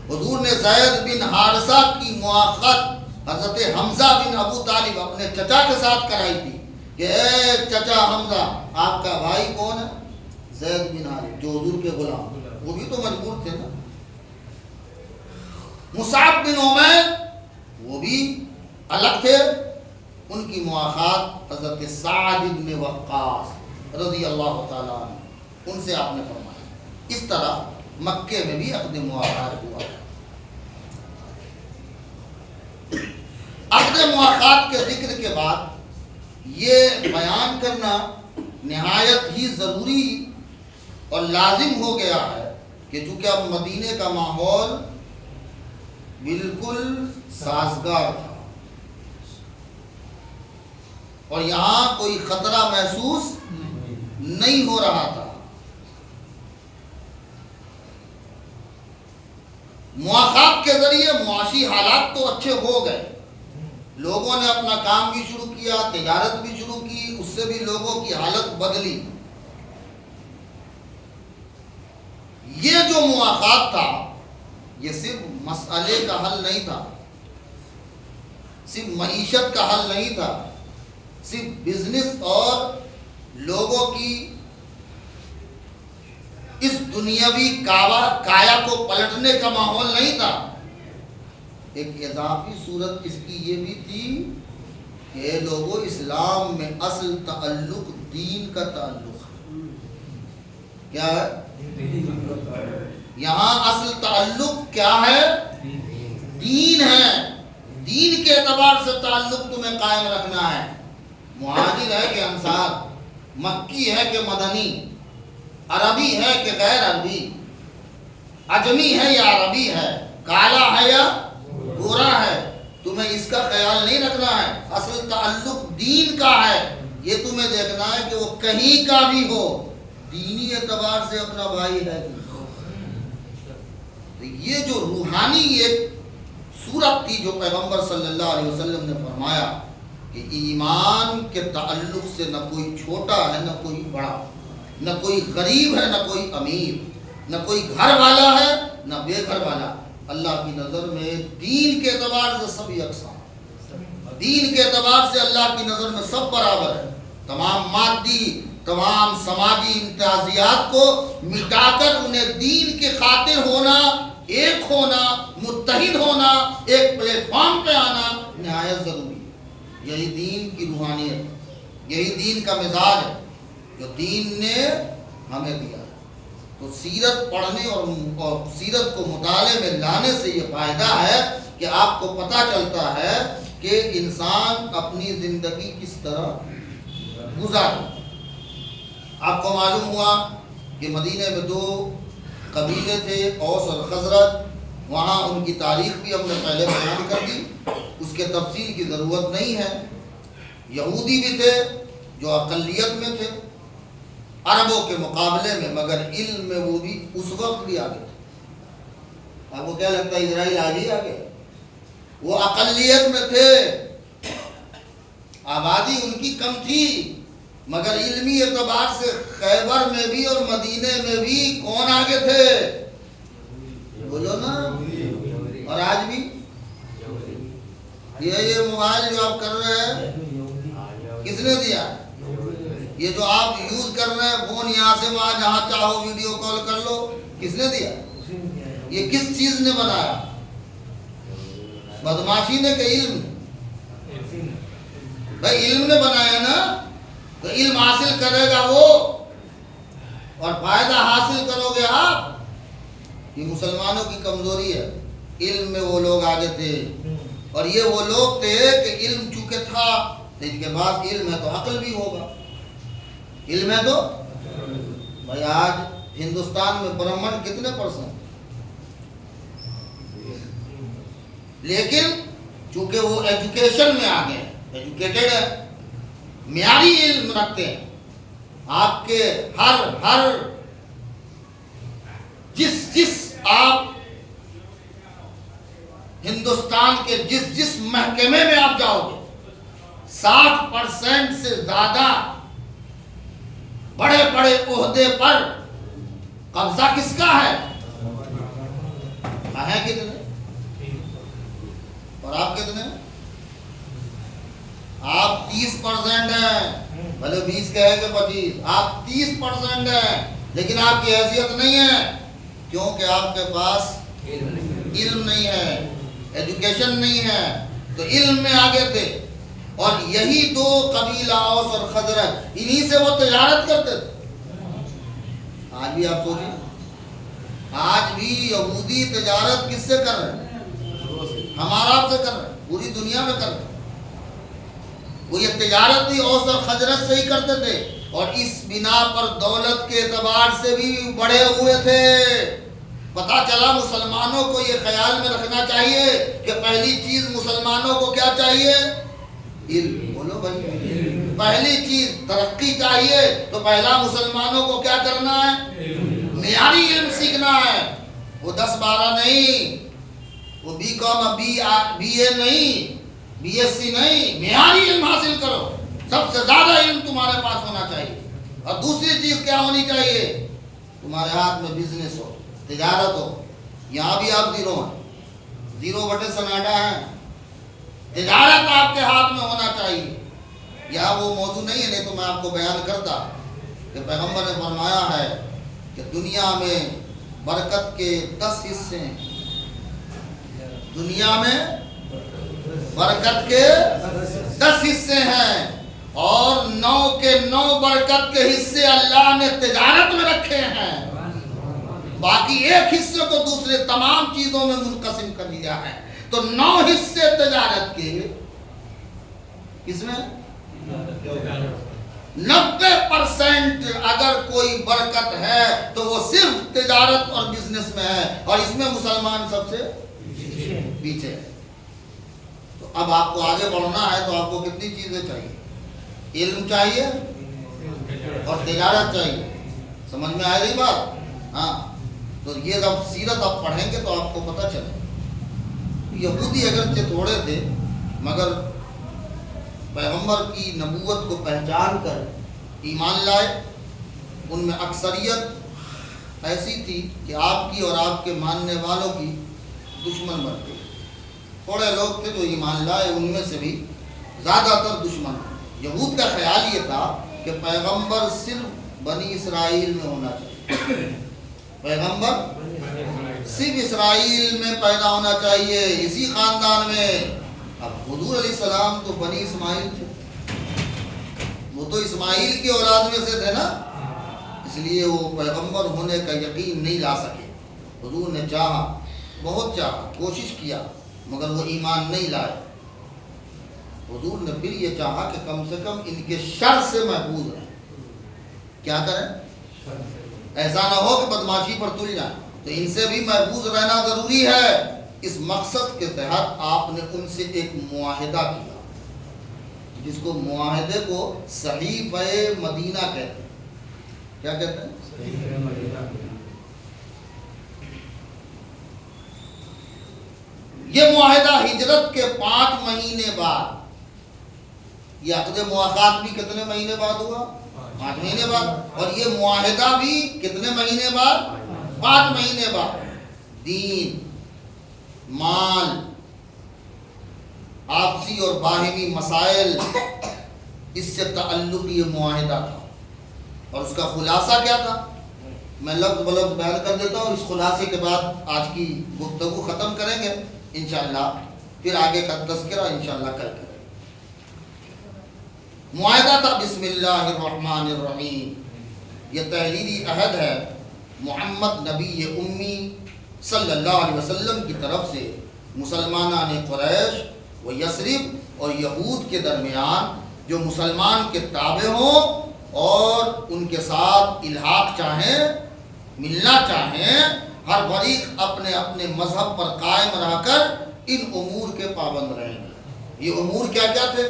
حضور نے زید بن حارثہ کی مواخات حضرت حمزہ بن ابو طالب اپنے چچا کے ساتھ کرائی تھی کہ اے چچا حمزہ، آپ کا بھائی کون ہے؟ زید بن حارث، جو حضور کے غلام، وہ بھی تو مجبور تھے نا۔ مصعب بن عمیر وہ بھی الگ تھے، ان کی مواخات حضرت سعد بن وقاص رضی اللہ تعالیٰ عنہ ان سے آپ نے فرمایا۔ اس طرح مکے میں بھی عقد مواخات ہوا۔ عقد مواخات کے ذکر کے بعد یہ بیان کرنا نہایت ہی ضروری اور لازم ہو گیا ہے کہ چونکہ اب مدینے کا ماحول بالکل سازگار تھا اور یہاں کوئی خطرہ محسوس نہیں ہو رہا تھا۔ مواخات کے ذریعے معاشی حالات تو اچھے ہو گئے، لوگوں نے اپنا کام بھی شروع کیا، تجارت بھی شروع کی، اس سے بھی لوگوں کی حالت بدلی۔ یہ جو مواخات تھا یہ صرف مسئلے کا حل نہیں تھا، صرف معیشت کا حل نہیں تھا، صرف بزنس اور لوگوں کی اس دنیاوی کایا کو پلٹنے کا ماحول نہیں تھا، ایک اضافی صورت اس کی یہ بھی تھی کہ لوگوں اسلام میں اصل تعلق دین کا تعلق ہے. کیا ہے؟ یہاں اصل تعلق کیا ہے؟ دین ہے. دین کے اعتبار سے تعلق تمہیں قائم رکھنا ہے. مہاجر ہے کہ انصار، مکی ہے کہ مدنی، عربی ہے کہ غیر عربی، اجمی ہے یا عربی ہے، کالا ہے یا گورا ہے، تمہیں اس کا خیال نہیں رکھنا ہے. اصل تعلق دین کا ہے. یہ تمہیں دیکھنا ہے کہ وہ کہیں کا بھی ہو، دینی اعتبار سے اپنا بھائی ہے. یہ جو روحانی ایک صورت تھی جو پیغمبر صلی اللہ علیہ وسلم نے فرمایا کہ ایمان کے تعلق سے نہ کوئی چھوٹا ہے نہ کوئی بڑا، نہ کوئی غریب ہے نہ کوئی امیر، نہ کوئی گھر والا ہے نہ بے گھر والا. اللہ کی نظر میں دین کے اعتبار سے سب یکساں، دین کے اعتبار سے اللہ کی نظر میں سب برابر ہے. تمام مادی تمام سماجی امتیازات کو مٹا کر انہیں دین کے خاطر ہونا، ایک ہونا، متحد ہونا، ایک پلیٹ فارم پہ آنا نہایت ضروری ہے. یہی دین کی روحانیت، یہی دین کا مزاج ہے جو دین نے ہمیں دیا ہے. تو سیرت پڑھنے اور سیرت کو مطالعے میں لانے سے یہ فائدہ ہے کہ آپ کو پتہ چلتا ہے کہ انسان اپنی زندگی کس طرح گزارے. آپ کو معلوم ہوا کہ مدینے میں 2 قبیلے تھے، اوس اور خزرج. وہاں ان کی تاریخ بھی ہم نے پہلے بیان کر دی، اس کے تفصیل کی ضرورت نہیں ہے. یہودی بھی تھے جو اقلیت میں تھے عربوں کے مقابلے میں، مگر علم میں وہ بھی اس وقت بھی آگے تھے. آپ کو کیا لگتا ہے اسرائیل آج ہی آگے؟ وہ اقلیت میں تھے، آبادی ان کی کم تھی، مگر علمی اعتبار سے خیبر میں بھی اور مدینے میں بھی کون آگے تھے؟ بولو نا. اور آج بھی یہ موبائل جو آپ کر رہے ہیں کس نے دیا؟ یہ جو آپ یوز کر رہے ہیں فون، یہاں سے وہاں جہاں چاہو ویڈیو کال کر لو، کس نے دیا؟ یہ کس چیز نے بنایا؟ بدماشی نے کہ علم نے؟ بھائی علم نے بنایا نا. تو علم حاصل کرے گا وہ اور فائدہ حاصل کرو گے آپ. یہ مسلمانوں کی کمزوری ہے. علم میں وہ لوگ آگے تھے، اور یہ وہ لوگ تھے کہ علم چونکہ تھا، ان کے بعد علم ہے تو عقل بھی ہوگا. علم ہے تو بھائی آج ہندوستان میں برہمن کتنے %؟ لیکن چونکہ وہ ایجوکیشن میں آگے ہیں، ایجوکیٹڈ ہے، معیاری علم رکھتے ہیں. آپ کے ہر جس آپ ہندوستان کے جس محکمے میں آپ جاؤ گے 60% سے زیادہ بڑے بڑے عہدے پر قبضہ کس کا ہے؟ کتنے؟ اور آپ کتنے؟ آپ 30% ہیں، بھلے 20 کہے کہ 25، آپ 30% ہیں، لیکن آپ کی حیثیت نہیں ہے کیونکہ آپ کے پاس علم نہیں ہے، ایجوکیشن نہیں ہے. تو علم میں آگے تھے. اور یہی 2 قبیلہ اوس اور خزرج، انہی سے وہ تجارت کرتے تھے. آج بھی آپ سوچیں، آج بھی یہودی تجارت کس سے کر رہے ہیں؟ ہمارا آپ سے کر رہے ہیں، پوری دنیا میں کر رہے ہیں. وہ یہ تجارت بھی اوس اور خزرج سے ہی کرتے تھے، اور اس بنا پر دولت کے اعتبار سے بھی بڑے ہوئے تھے. پتا چلا مسلمانوں کو یہ خیال میں رکھنا چاہیے کہ پہلی چیز مسلمانوں کو کیا چاہیے؟ علم. بولو بھائی، پہلی چیز ترقی چاہیے تو پہلا مسلمانوں کو کیا کرنا ہے؟ معیاری علم سیکھنا ہے. وہ 10-12 نہیں، وہ BCom BA نہیں، BSc نہیں، معیاری علم حاصل کرو. سب سے زیادہ علم تمہارے پاس ہونا چاہیے. اور دوسری چیز کیا ہونی چاہیے؟ تمہارے ہاتھ میں بزنس ہو، تجارت ہو. یہاں بھی آپ 0 ہیں، 0/سناڈا ہیں. تجارت آپ کے ہاتھ میں ہونا چاہیے. یہاں وہ موضوع نہیں ہے، نہیں تو میں آپ کو بیان کرتا کہ پیغمبر نے فرمایا ہے کہ دنیا میں برکت کے 10 حصے ہیں. دنیا میں برکت کے 10 حصے ہیں اور 9 کے 9 برکت کے حصے اللہ نے تجارت میں رکھے ہیں، باقی ایک حصے کو دوسرے تمام چیزوں میں منقسم کر دیا ہے۔ تو 9 حصے تجارت کے، اس میں 90% اگر کوئی برکت ہے تو وہ صرف تجارت اور بزنس میں ہے، اور اس میں مسلمان سب سے پیچھے ہے۔ تو اب آپ کو آگے بڑھنا ہے تو آپ کو کتنی چیزیں چاہیے؟ علم چاہیے اور تجارت چاہیے۔ سمجھ میں آئے گی بات؟ ہاں، تو یہ جب سیرت آپ پڑھیں گے تو آپ کو پتہ چلے۔ یہودی اگرچہ تھوڑے تھے مگر پیغمبر کی نبوت کو پہچان کر ایمان لائے۔ ان میں اکثریت ایسی تھی کہ آپ کی اور آپ کے ماننے والوں کی دشمن بن گئی۔ تھوڑے لوگ تھے جو ایمان لائے، ان میں سے بھی زیادہ تر دشمن۔ یہود کا خیال یہ تھا کہ پیغمبر صرف بنی اسرائیل میں ہونا چاہیے، پیغمبر صرف اسرائیل میں پیدا ہونا چاہیے، اسی خاندان میں۔ اب حضور علیہ السلام تو بنی اسماعیل تھے، وہ تو اسماعیل کی اولاد میں سے تھے نا، اس لیے وہ پیغمبر ہونے کا یقین نہیں لا سکے۔ حضور نے چاہا، بہت چاہا، کوشش کیا، مگر وہ ایمان نہیں لائے۔ حضور نے پھر یہ چاہا کہ کم سے کم ان کے شر سے محفوظ رہیں۔ کیا کریں؟ ایسا نہ ہو کہ بدماشی پر تل جائیں، تو ان سے بھی محفوظ رہنا ضروری ہے۔ اس مقصد کے تحت آپ نے ان سے ایک معاہدہ کیا، جس کو معاہدے کو صحیفہ مدینہ کہتے ہیں۔ کیا کہتے ہیں؟ صحیفہ مدینہ۔ یہ معاہدہ ہجرت کے 5 مہینے بعد، یہ عقد مواخات بھی کتنے مہینے بعد ہوا؟ 5 مہینے بعد۔ اور یہ معاہدہ بھی کتنے مہینے بعد؟ 5 مہینے بعد۔ دین، مال، آپسی اور باہمی مسائل، اس سے تعلق یہ معاہدہ تھا۔ اور اس کا خلاصہ کیا تھا؟ میں لفظ بلفظ بیان کر دیتا ہوں، اس خلاصے کے بعد آج کی گفتگو ختم کریں گے انشاءاللہ، پھر آگے کا تذکرہ انشاءاللہ کل کریں۔ معاہدہ تھا بسم اللہ الرحمن الرحیم، یہ تحلیلی عہد ہے محمد نبی امی صلی اللہ علیہ وسلم کی طرف سے مسلمانان قریش و یثرب اور یہود کے درمیان، جو مسلمان کے تابع ہوں اور ان کے ساتھ الحاق چاہیں، ملنا چاہیں، ہر فریق اپنے اپنے مذہب پر قائم رہ کر ان امور کے پابند رہیں گے۔ یہ امور کیا کیا تھے؟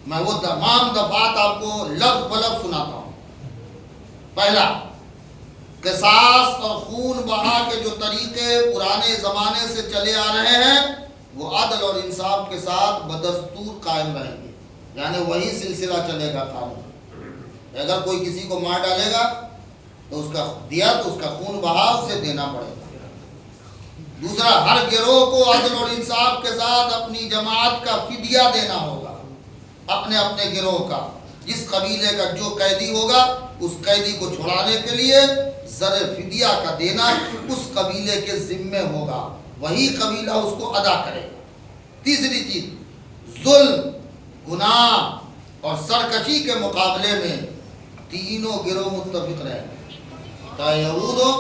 میں وہ تمام دفعات آپ کو لفظ بلفظ سناتا ہوں۔ پہلا، قصاص اور خون بہا کے جو طریقے پرانے زمانے سے چلے آ رہے ہیں، وہ عدل اور انصاف کے ساتھ بدستور قائم رہیں گے، یعنی وہی سلسلہ چلے گا قانون۔ اگر کوئی کسی کو مار ڈالے گا تو اس کا دیت، اس کا خون بہا اسے دینا پڑے گا۔ دوسرا، ہر گروہ کو عدل اور انصاف کے ساتھ اپنی جماعت کا فدیہ دینا ہوگا، اپنے اپنے گروہ کا۔ جس قبیلے کا جو قیدی ہوگا، اس قیدی کو چھڑانے کے لیے زر فدیہ کا دینا اس قبیلے کے ذمے ہوگا، وہی قبیلہ اس کو ادا کرے گا۔ تیسری چیز، ظلم، گناہ اور سرکشی کے مقابلے میں تینوں گروہ متفق رہیں گے، چاہے یہود ہو،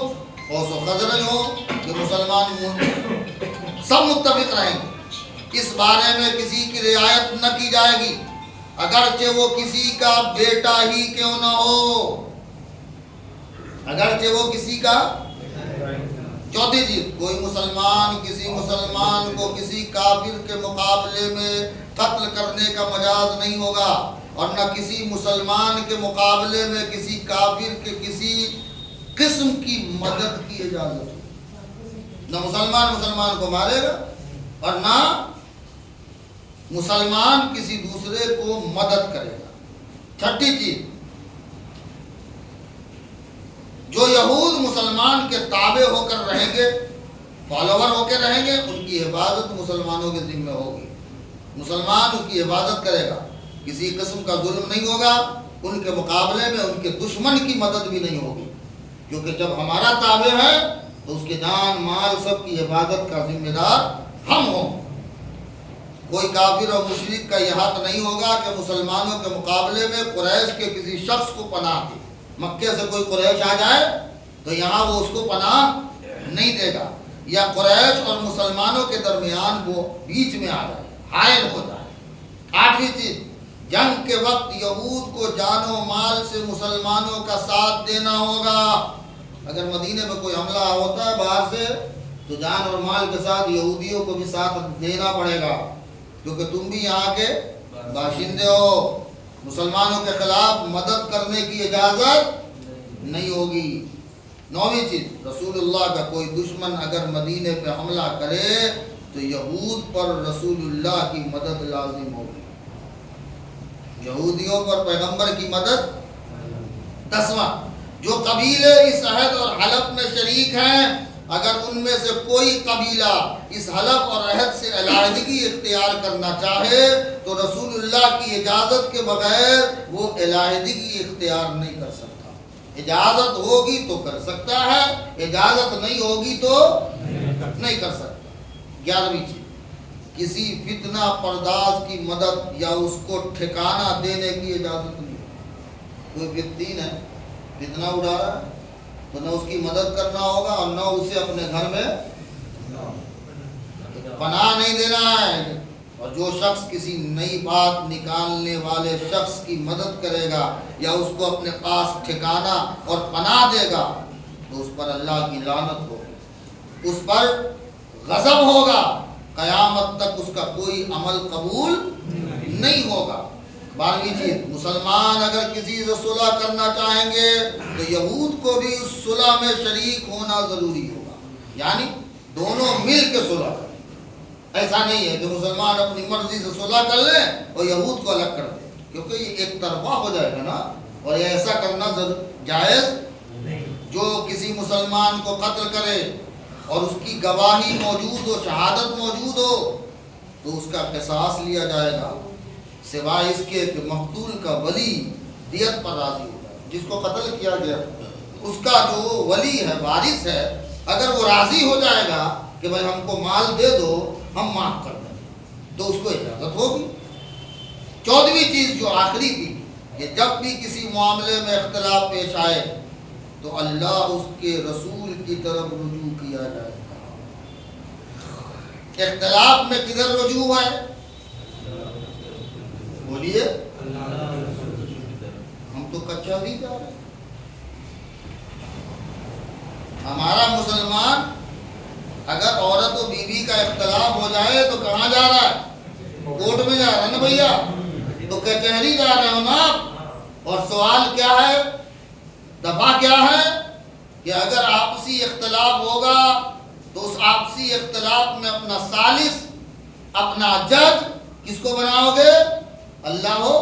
اوس و خزرج ہو، کہ مسلمان، سب متفق رہیں گے۔ اس بارے میں کسی کی رعایت نہ کی جائے گی، اگرچہ وہ کسی کا بیٹا ہی کیوں نہ ہو، اگرچہ وہ کسی کا۔ چوتھی چیز، کوئی مسلمان کسی مسلمان کو کسی کافر کے مقابلے میں قتل کرنے کا مجاز نہیں ہوگا، اور نہ کسی مسلمان کے مقابلے میں کسی کافر کے کسی قسم کی مدد کی اجازت ہوگی۔ نہ مسلمان کو مارے گا اور نہ مسلمان کسی دوسرے کو مدد کرے گا۔ چھٹی چیز، جو یہود مسلمان کے تابع ہو کر رہیں گے، فالوور ہو کے رہیں گے، ان کی حفاظت مسلمانوں کے ذمہ ہوگی، مسلمان اس کی حفاظت کرے گا، کسی قسم کا ظلم نہیں ہوگا، ان کے مقابلے میں ان کے دشمن کی مدد بھی نہیں ہوگی، کیونکہ جب ہمارا تابع ہے تو اس کے جان مال سب کی حفاظت کا ذمہ دار ہم ہوں۔ کوئی کافر اور مشرک کا یہ حق نہیں ہوگا کہ مسلمانوں کے مقابلے میں قریش کے کسی شخص کو پناہ دے۔ مکے سے کوئی قریش آ جائے تو یہاں وہ اس کو پناہ نہیں دے گا، یا قریش اور مسلمانوں کے درمیان وہ بیچ میں آ جائے، حائل ہو جائے۔ آٹھویں چیز، جنگ کے وقت یہود کو جان و مال سے مسلمانوں کا ساتھ دینا ہوگا۔ اگر مدینے میں کوئی حملہ ہوتا ہے باہر سے تو جان اور مال کے ساتھ یہودیوں کو بھی ساتھ دینا پڑے گا، کیونکہ تم بھی یہاں کے باشندے ہو۔ مسلمانوں کے خلاف مدد کرنے کی اجازت نہیں ہوگی۔ نویں چیز، رسول اللہ کا کوئی دشمن اگر مدینے پہ حملہ کرے تو یہود پر رسول اللہ کی مدد لازم ہوگی، یہودیوں پر پیغمبر کی مدد۔ 10واں، جو قبیلے اس عہد اور حلف میں شریک ہیں، اگر ان میں سے کوئی قبیلہ اس حلف اور عہد سے علیحدگی اختیار کرنا چاہے تو رسول اللہ کی اجازت کے بغیر وہ علیحدگی اختیار نہیں کر سکتا۔ اجازت ہوگی تو کر سکتا ہے، اجازت نہیں ہوگی تو نہیں کر سکتا۔ 11ویں چیز، کسی فتنہ پرداز کی مدد یا اس کو ٹھکانہ دینے کی اجازت نہیں۔ کوئی فتین ہے، فتنہ اڑا رہا ہے، تو نہ اس کی مدد کرنا ہوگا اور نہ اسے اپنے گھر میں پناہ نہیں دینا ہے۔ اور جو شخص کسی نئی بات نکالنے والے شخص کی مدد کرے گا یا اس کو اپنے پاس ٹھکانہ اور پناہ دے گا تو اس پر اللہ کی لعنت ہوگی، اس پر غضب ہوگا، قیامت تک اس کا کوئی عمل قبول نہیں ہوگا۔ 12ویں چیز، مسلمان اگر کسی سے صلح کرنا چاہیں گے تو یہود کو بھی اس صلح میں شریک ہونا ضروری ہوگا، یعنی دونوں مل کے صلح کریں۔ ایسا نہیں ہے کہ مسلمان اپنی مرضی سے صلح کر لیں اور یہود کو الگ کر دیں، کیونکہ یہ ایک طرفہ ہو جائے گا نا، اور یہ ایسا کرنا جائز نہیں۔ جو کسی مسلمان کو قتل کرے اور اس کی گواہی موجود ہو، شہادت موجود ہو، تو اس کا قصاص لیا جائے گا، سوائے اس کے کہ مقتول کا ولی دیت پر راضی ہو جائے۔ جس کو قتل کیا گیا اس کا جو ولی ہے، وارث ہے، اگر وہ راضی ہو جائے گا کہ بھائی ہم کو مال دے دو، ہم معاف کر دیں، تو اس کو اجازت ہوگی۔ 14ویں چیز جو آخری تھی، کہ جب بھی کسی معاملے میں اختلاف پیش آئے تو اللہ اس کے رسول کی طرف رجوع کیا جائے گا۔ اختلاف میں کدھر رجوع ہے؟ بولیے، ہم تو کچا بھی جا رہے ہیں۔ ہمارا مسلمان اگر عورت و بیوی کا اختلاف ہو جائے تو کہاں جا رہا ہے؟ کورٹ میں جا رہا ہے نا بھیا، تو کچہری جا رہے ہو نا آپ۔ اور سوال کیا ہے، دفعہ کیا ہے کہ اگر آپسی اختلاف ہوگا تو اس آپسی اختلاف میں اپنا ثالث، اپنا جج کس کو بناؤ گے؟ اللہ ہو۔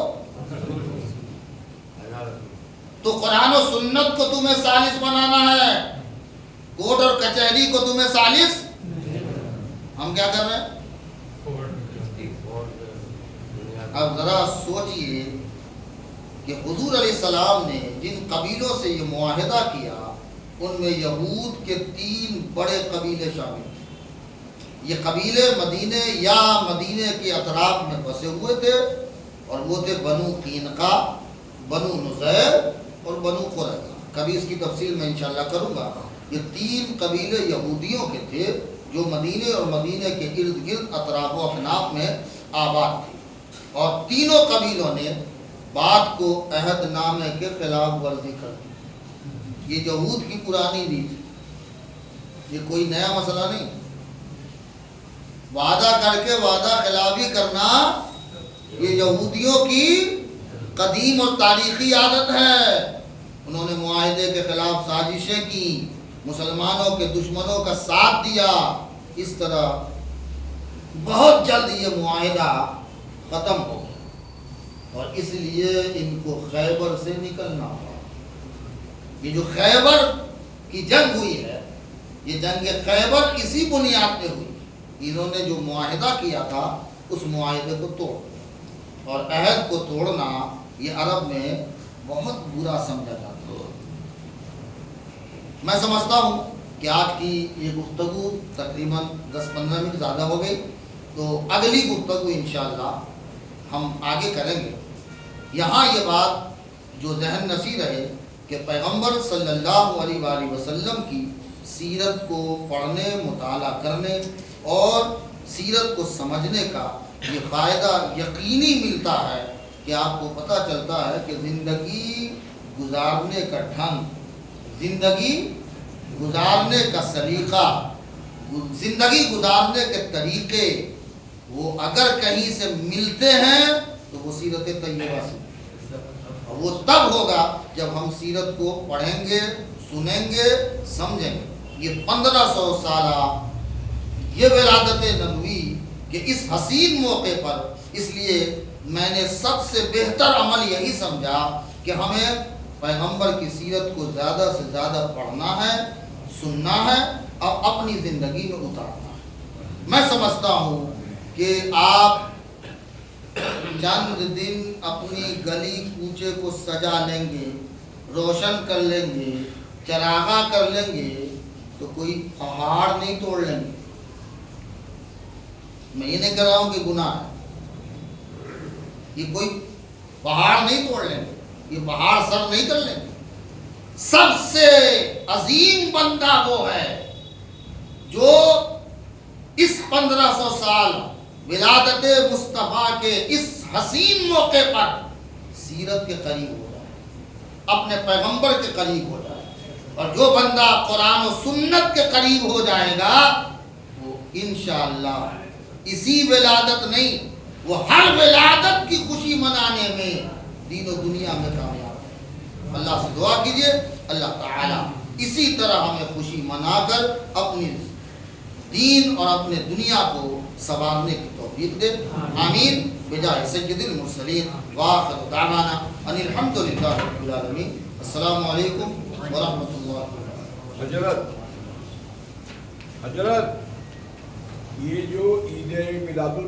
تو قرآن و سنت کو تمہیں ثالث بنانا ہے، کورٹ اور کچہری کو تمہیں ثالث۔ ہم کیا کر رہے ہیں؟ اب ذرا سوچئے کہ حضور علیہ السلام نے جن قبیلوں سے یہ معاہدہ کیا ان میں یہود کے 3 بڑے قبیلے شامل تھے۔ یہ قبیلے مدینے یا مدینے کے اطراف میں بسے ہوئے تھے، اور وہ تھے بنو قینقا، بنو نذیر اور بنو قریظہ۔ کبھی اس کی تفصیل میں انشاءاللہ کروں گا۔ یہ 3 قبیلے یہودیوں کے تھے جو مدینے اور مدینے کے ارد گرد اطراف و اکناف میں آباد تھے، اور تینوں قبیلوں نے بات کو عہد نامے کے خلاف ورزی کر دی۔ یہ یہود کی پرانی ریت، یہ کوئی نیا مسئلہ نہیں۔ وعدہ کر کے وعدہ خلافی کرنا یہ یہودیوں کی قدیم اور تاریخی عادت ہے۔ انہوں نے معاہدے کے خلاف سازشیں کی، مسلمانوں کے دشمنوں کا ساتھ دیا۔ اس طرح بہت جلد یہ معاہدہ ختم ہو گیا، اور اس لیے ان کو خیبر سے نکلنا ہوا۔ یہ جو خیبر کی جنگ ہوئی ہے، یہ جنگ خیبر اسی بنیاد پہ ہوئی۔ انہوں نے جو معاہدہ کیا تھا اس معاہدے کو توڑ دیا، اور عہد کو توڑنا یہ عرب میں بہت برا سمجھا جاتا ہے۔ میں سمجھتا ہوں کہ کہ آج کی یہ گفتگو تقریباً 10-15 منٹ زیادہ ہو گئی، تو اگلی گفتگو انشاءاللہ ہم آگے کریں گے۔ یہاں یہ بات جو ذہن نشین رہے کہ پیغمبر صلی اللہ علیہ وآلہ وسلم کی سیرت کو پڑھنے، مطالعہ کرنے اور سیرت کو سمجھنے کا یہ فائدہ یقینی ملتا ہے کہ آپ کو پتہ چلتا ہے کہ زندگی گزارنے کا ڈھنگ، زندگی گزارنے کا سلیقہ، زندگی گزارنے کے طریقے وہ اگر کہیں سے ملتے ہیں تو وہ سیرت طیبہ سے، اور وہ تب ہوگا جب ہم سیرت کو پڑھیں گے، سنیں گے، سمجھیں گے۔ یہ 1500 سالہ یہ ولادت نبوی کہ اس حسین موقع پر، اس لیے میں نے سب سے بہتر عمل یہی سمجھا کہ ہمیں پیغمبر کی سیرت کو زیادہ سے زیادہ پڑھنا ہے، سننا ہے اور اپنی زندگی میں اتارنا ہے۔ میں سمجھتا ہوں کہ آپ چند دن اپنی گلی کوچے کو سجا لیں گے، روشن کر لیں گے، چراغاں کر لیں گے تو کوئی پہاڑ نہیں توڑ لیں گے۔ میں یہ نہیں کہہ رہا ہوں کہ گناہ ہے، یہ کوئی پہاڑ نہیں توڑ لیں گے، یہ پہاڑ سر نہیں کر لیں گے۔ سب سے عظیم بندہ وہ ہے جو اس 1500 سال ولادت مصطفیٰ کے اس حسین موقع پر سیرت کے قریب ہو جائے، اپنے پیغمبر کے قریب ہو جائے، اور جو بندہ قرآن و سنت کے قریب ہو جائے گا وہ انشاءاللہ اسی ولادت نہیں، وہ ہر ولادت کی خوشی منانے میں دین و دنیا میں کامیاب ہے۔ اللہ سے دعا کیجئے اللہ تعالی اسی طرح ہمیں خوشی منا کر اپنی دین اور اپنے دنیا کو سنوارنے کی توفیق دے، آمین بجاہ سید المرسلین وآخر دعوانا ان الحمدللہ رب العالمین۔ السلام علیکم ورحمۃ اللہ وبرکاتہ۔ حضرت یہ جو عید میلاد